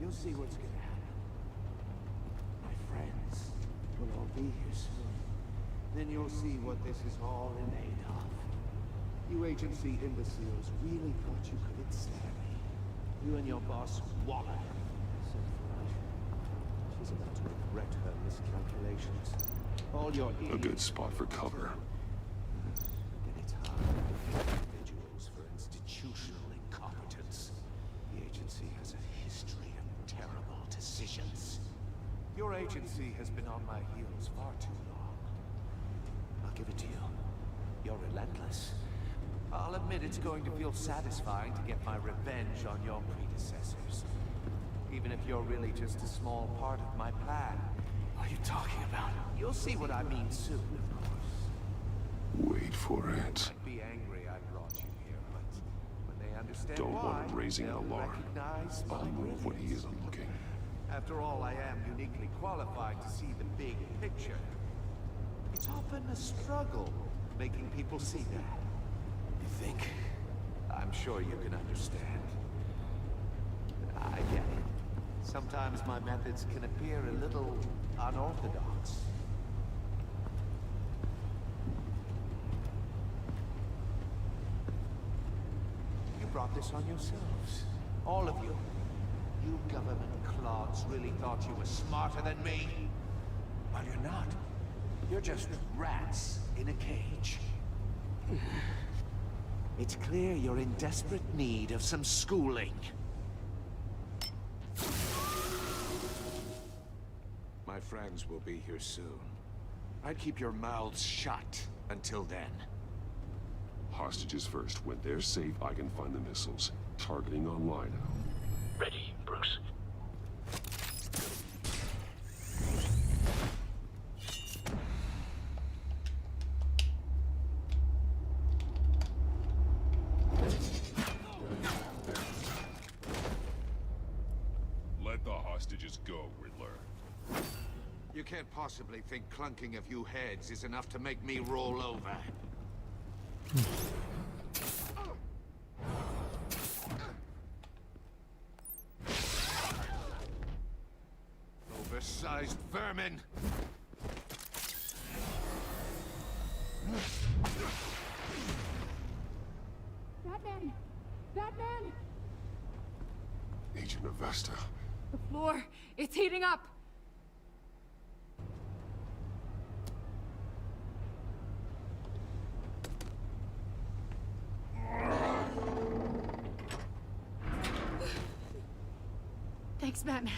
You'll see what's gonna happen. My friends will all be here soon. Then you'll see what this is all in aid of. You agency imbeciles really thought you could ensnare me. You and your boss, Waller. She's about to regret her miscalculations. All your A good spot for cover. And it's hard to defend individuals for institutional incompetence. The agency has a history of terrible decisions. Your agency has been on my heels far too long. I'll give it to you. You're relentless. I'll admit it's going to feel satisfying to get my revenge on your predecessors. Even if you're really just a small part of my plan. What are you talking about? You'll see what I mean soon, of course. Wait for it. I'd be angry I brought you here, but when they understand Don't why, want him raising an they'll alarm. recognize I'll my move when he brilliance. isn't looking. After all, I am uniquely qualified to see the big picture. It's often a struggle making people see that. You think? I'm sure you can understand. I get it. Sometimes my methods can appear a little unorthodox. You brought this on yourselves. All of you. You government clods really thought you were smarter than me? Well, you're not. You're just rats in a cage. It's clear you're in desperate need of some schooling. My friends will be here soon. I'd keep your mouths shut until then. Hostages first. When they're safe, I can find the missiles. Targeting online, Al. Ready, Bruce. Let the hostages go, Riddler. You can't possibly think clunking a few heads is enough to make me roll over. Undersized vermin! Batman! Batman! Agent Avesta. The floor, it's heating up! Thanks, Batman.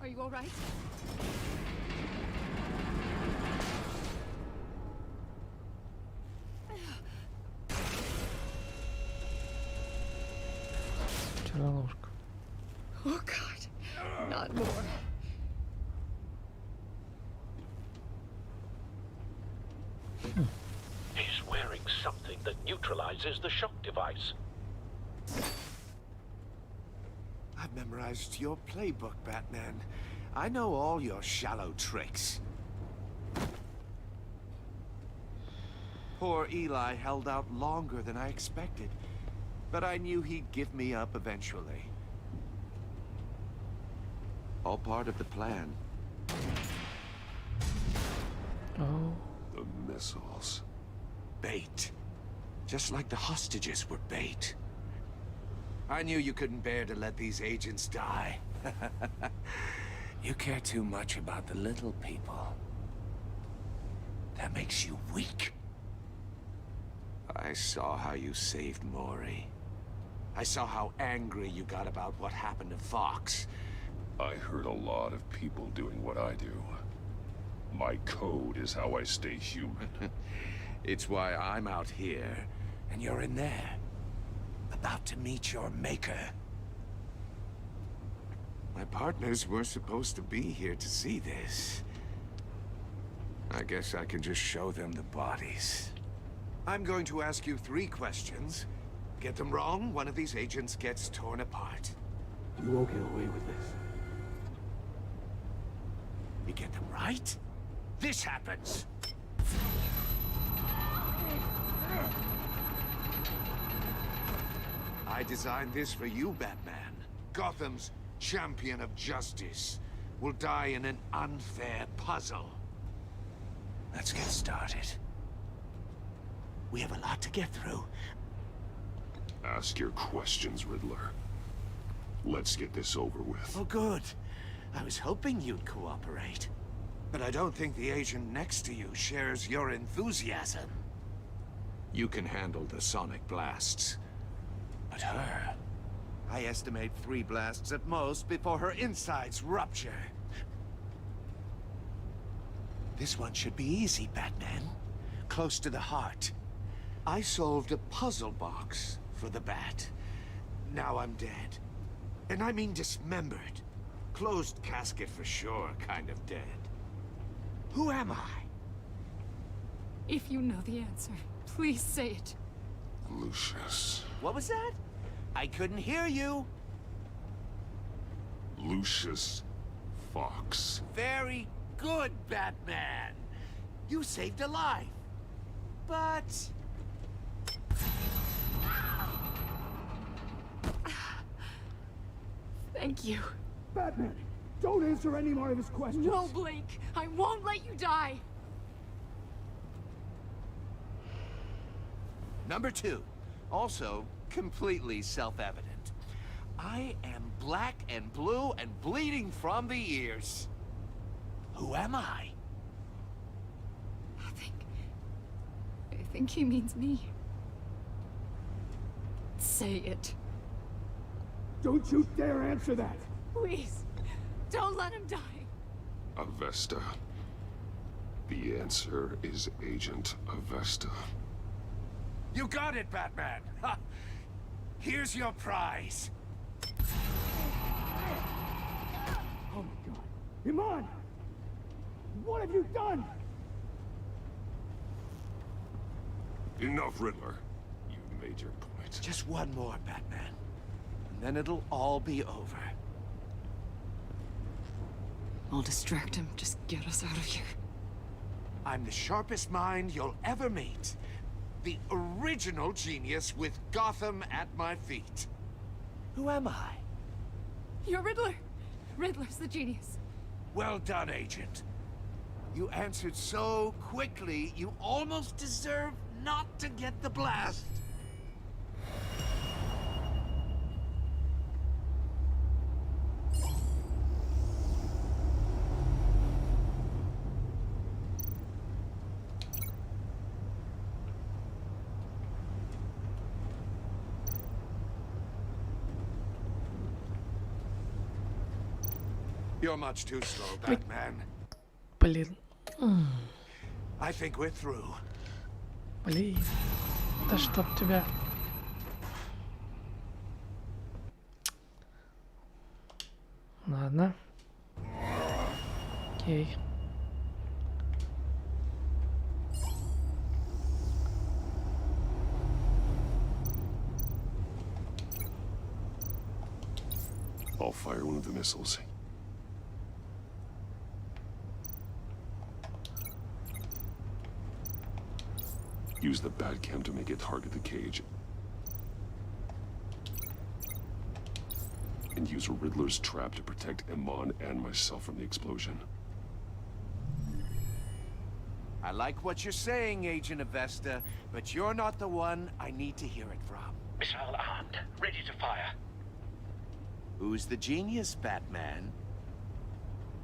Are you all right? Ловушка. Oh God, not more. He's wearing something that neutralizes the shock device. I've memorized your playbook, Batman. I know all your shallow tricks. Poor Eli held out longer than I expected, but I knew he'd give me up eventually. All part of the plan. Oh. The missiles. Bait. Just like the hostages were bait. I knew you couldn't bear to let these agents die. You care too much about the little people. That makes you weak. I saw how you saved Maury. I saw how angry you got about what happened to Fox. I heard a lot of people doing what I do. My code is how I stay human. It's why I'm out here, and you're in there. About to meet your maker. My partners were supposed to be here to see this. I guess I can just show them the bodies. I'm going to ask you 3 questions. Get them wrong, one of these agents gets torn apart. You won't get away with this. You get them right, this happens. I designed this for you, Batman. Gotham's champion of justice will die in an unfair puzzle. Let's get started. We have a lot to get through. Ask your questions, Riddler. Let's get this over with. Oh, good. I was hoping you'd cooperate. But I don't think the agent next to you shares your enthusiasm. You can handle the sonic blasts. But her... I estimate 3 blasts at most before her insides rupture. This one should be easy, Batman. Close to the heart. I solved a puzzle box for the Bat. Now I'm dead. And I mean dismembered. Closed casket for sure, kind of dead. Who am I? If you know the answer, please say it. Lucius. What was that? I couldn't hear you. Lucius Fox. Very good, Batman. You saved a life. But... Thank you. Batman, don't answer any more of his questions. No, Blake. I won't let you die. Number 2. Also, completely self-evident. I am black and blue and bleeding from the ears. Who am I? I think he means me. Say it. Don't you dare answer that! Please, don't let him die. Avesta. The answer is Agent Avesta. You got it, Batman! Ha. Here's your prize. Oh my God. Iman! What have you done? Enough, Riddler. You've made your point. Just one more, Batman. And then it'll all be over. I'll distract him. Just get us out of here. I'm the sharpest mind you'll ever meet. the original genius with Gotham at my feet. Who am I? You're Riddler. Riddler's the genius. Well done, Agent. You answered so quickly, you almost deserve not to get the blast. You're much too slow, Batman. Блин. I think we're through. Блин. Да чтоб тебя. Ладно. Окей. I'll fire one of the missiles. Use the Batcam to make it target the cage. And use a Riddler's trap to protect Iman and myself from the explosion. I like what you're saying, Agent Avesta, but you're not the one I need to hear it from. Missile armed, ready to fire. Who's the genius, Batman?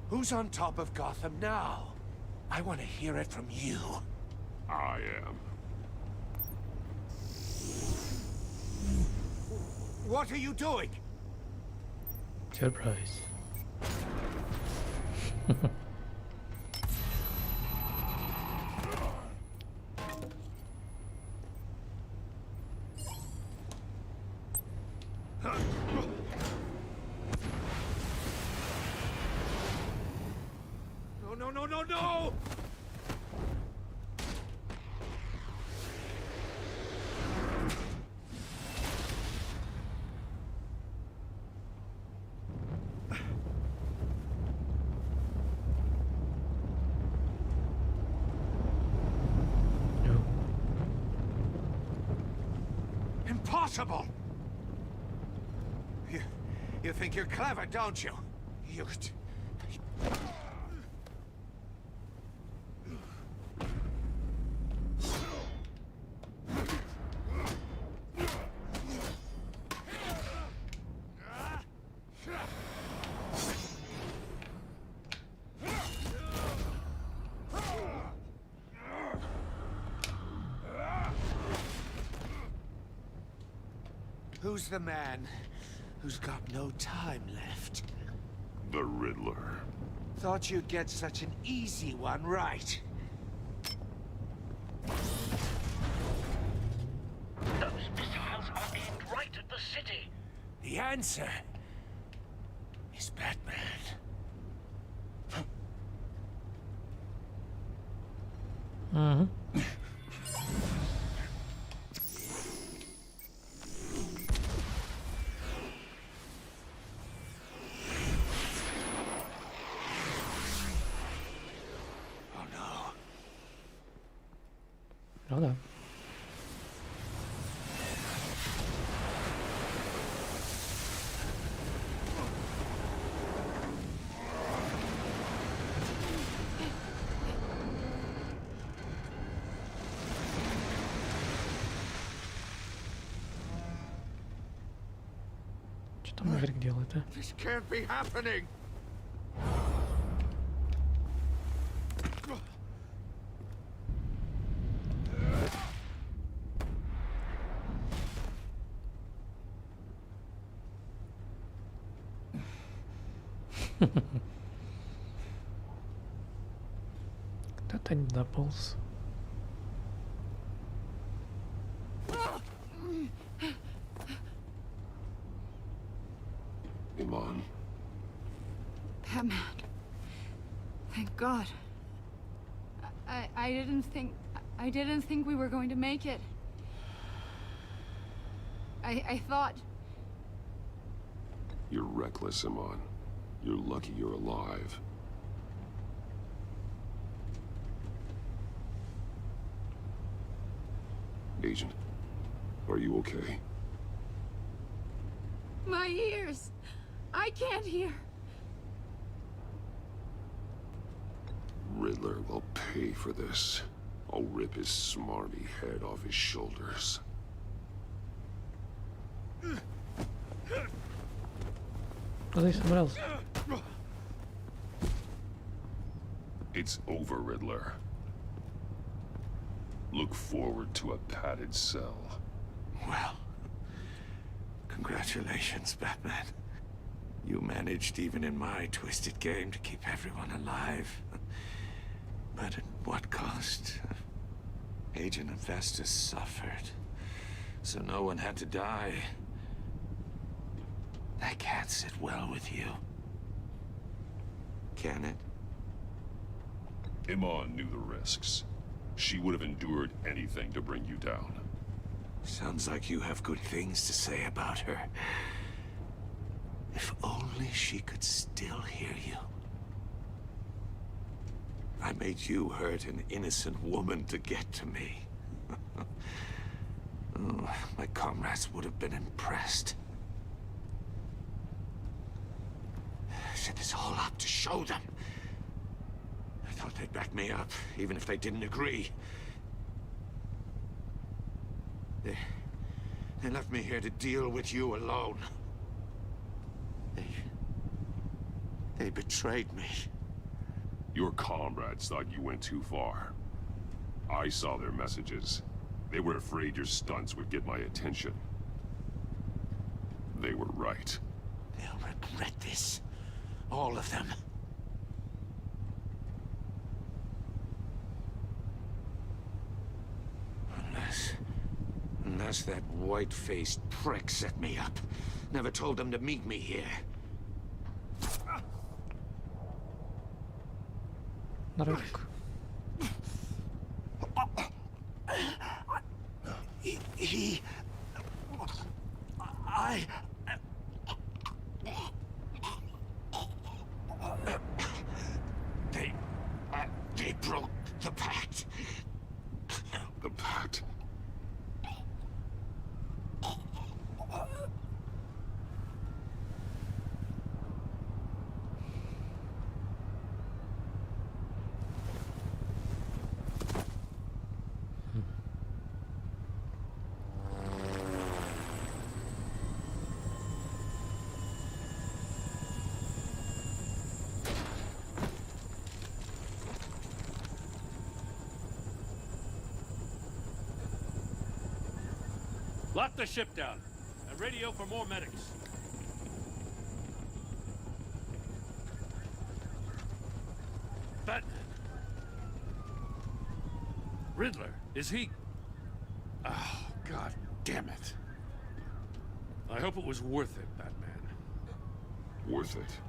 Who's on top of Gotham now? I want to hear it from you. I am. What are you doing? Surprise. No! Impossible! You think you're clever, don't you? You... Who's the man who's got no time left? The Riddler. Thought you'd get such an easy one right. Those missiles are aimed right at the city. The answer is Batman. Mm-hmm. Ну да. Что там Игорь делает, а? This can't be happening. Кто-то не дополз. Iman. Batman. Thank God. I didn't think we were going to make it. I thought... You're reckless, Iman. You're lucky you're alive. Agent, are you okay? My ears! I can't hear. Riddler will pay for this. I'll rip his smarmy head off his shoulders. Куда я собрался? It's over, Riddler. Look forward to a padded cell. Well, congratulations, Batman. You managed, even in my twisted game, to keep everyone alive. But at what cost? Agent Infestus suffered, so no one had to die. That can't sit well with you. Can it? Iman knew the risks. She would have endured anything to bring you down. Sounds like you have good things to say about her. If only she could still hear you. I made you hurt an innocent woman to get to me. Oh, my comrades would have been impressed. I set this all up to show them. I thought they'd back me up, even if they didn't agree. They left me here to deal with you alone. They betrayed me. Your comrades thought you went too far. I saw their messages. They were afraid your stunts would get my attention. They were right. They'll regret this. All of them. Unless that white-faced prick set me up. Never told them to meet me here. Наручник. They broke the pact. The pact? Lock the ship down and radio for more medics. Batman. Riddler, is he? Oh, God damn it. I hope it was worth it, Batman. Worth it?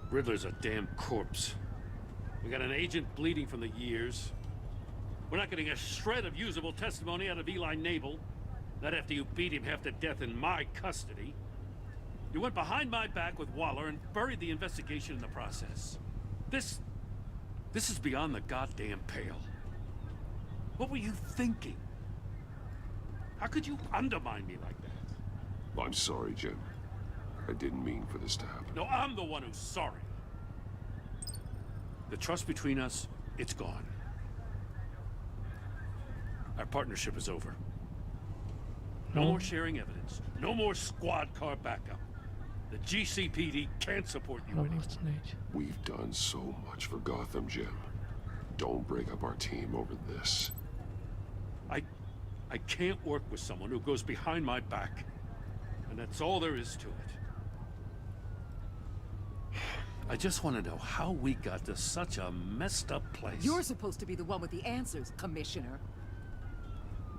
Riddler's a damn corpse. We got an agent bleeding from the years. We're not getting a shred of usable testimony out of Eli Nabel. Not after you beat him half to death in my custody. You went behind my back with Waller and buried the investigation in the process. This is beyond the goddamn pale. What were you thinking? How could you undermine me like that? I'm sorry, Jim. I didn't mean for this to happen. No, I'm the one who's sorry. The trust between us, it's gone. Our partnership is over. No more sharing evidence. No more squad car backup. The GCPD can't support you anymore. We've done so much for Gotham, Jim. Don't break up our team over this. I can't work with someone who goes behind my back. And that's all there is to it. I just want to know how we got to such a messed up place. You're supposed to be the one with the answers, Commissioner.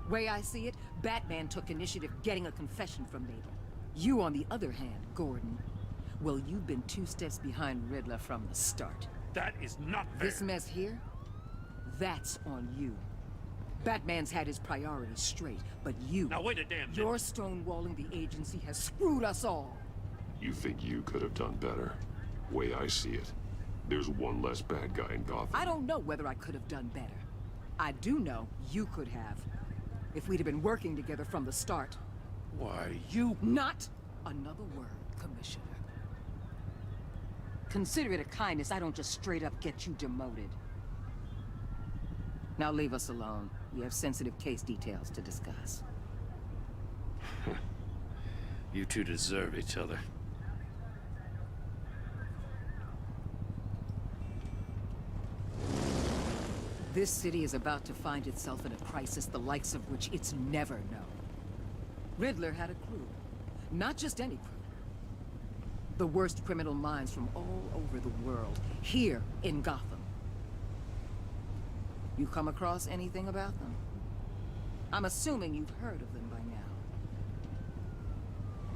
Way I see it, Batman took initiative getting a confession from Nabel. You, on the other hand, Gordon, well, you've been 2 steps behind Riddler from the start. That is not fair. This mess here, that's on you. Batman's had his priorities straight, but you... Now wait a damn minute. Your stonewalling the agency has screwed us all. You think you could have done better? Way I see it, there's one less bad guy in Gotham. I don't know whether I could have done better. I do know you could have. if we'd have been working together from the start. Why, you... Not another word, Commissioner. Consider it a kindness I don't just straight up get you demoted. Now leave us alone. We have sensitive case details to discuss. You two deserve each other. This city is about to find itself in a crisis the likes of which it's never known. Riddler had a crew. Not just any crew. The worst criminal minds from all over the world, here in Gotham. You come across anything about them? I'm assuming you've heard of them by now.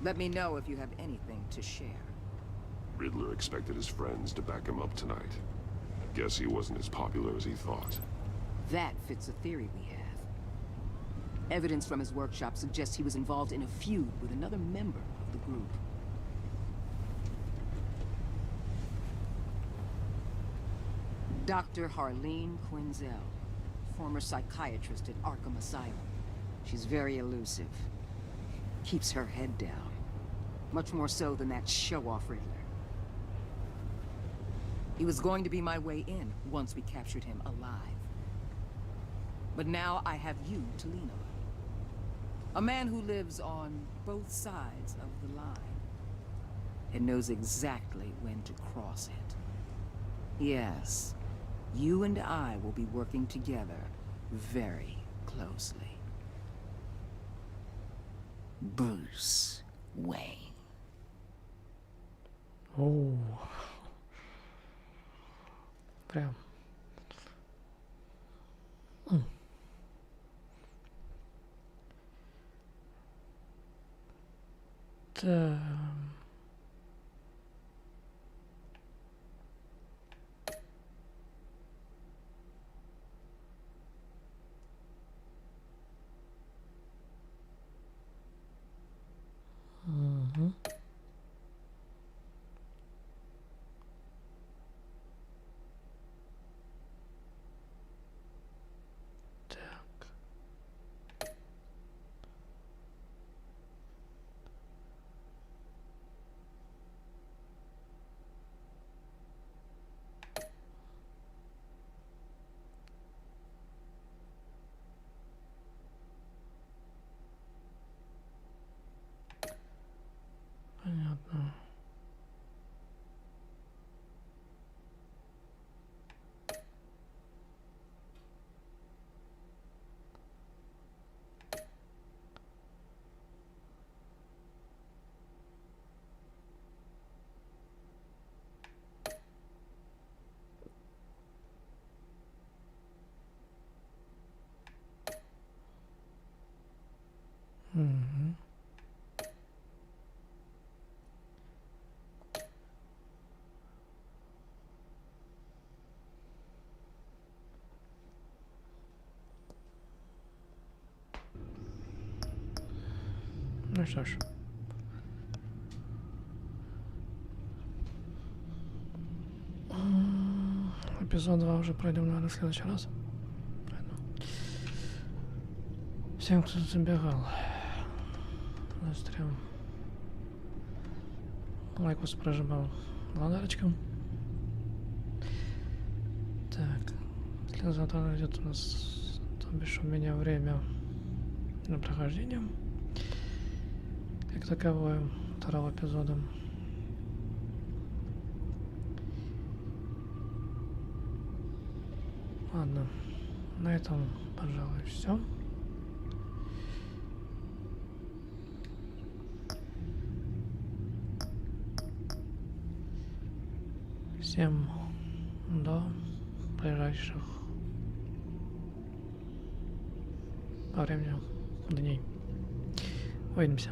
Let me know if you have anything to share. Riddler expected his friends to back him up tonight. Guess he wasn't as popular as he thought. That fits a theory we have. Evidence from his workshop suggests he was involved in a feud with another member of the group. Dr. Harleen Quinzel, former psychiatrist at Arkham Asylum. She's very elusive. Keeps her head down. Much more so than that show-off Riddler. He was going to be my way in once we captured him alive. But now I have you to lean on. A man who lives on both sides of the line. And knows exactly when to cross it. Yes, you and I will be working together very closely. Bruce Wayne. О, прям. Да. Угу. Так. Понятно. Угу. Ну что ж. Эпизод 2 уже пройдем, наверное, в следующий раз. Всем, кто забегал на стрим, лайкус прожимал ладарочком. Так, для завтра идет у нас, то бишь у меня время на прохождение как таковое второго эпизода. Ладно, на этом, пожалуй, все. Всем до ближайших по времени дней. Увидимся.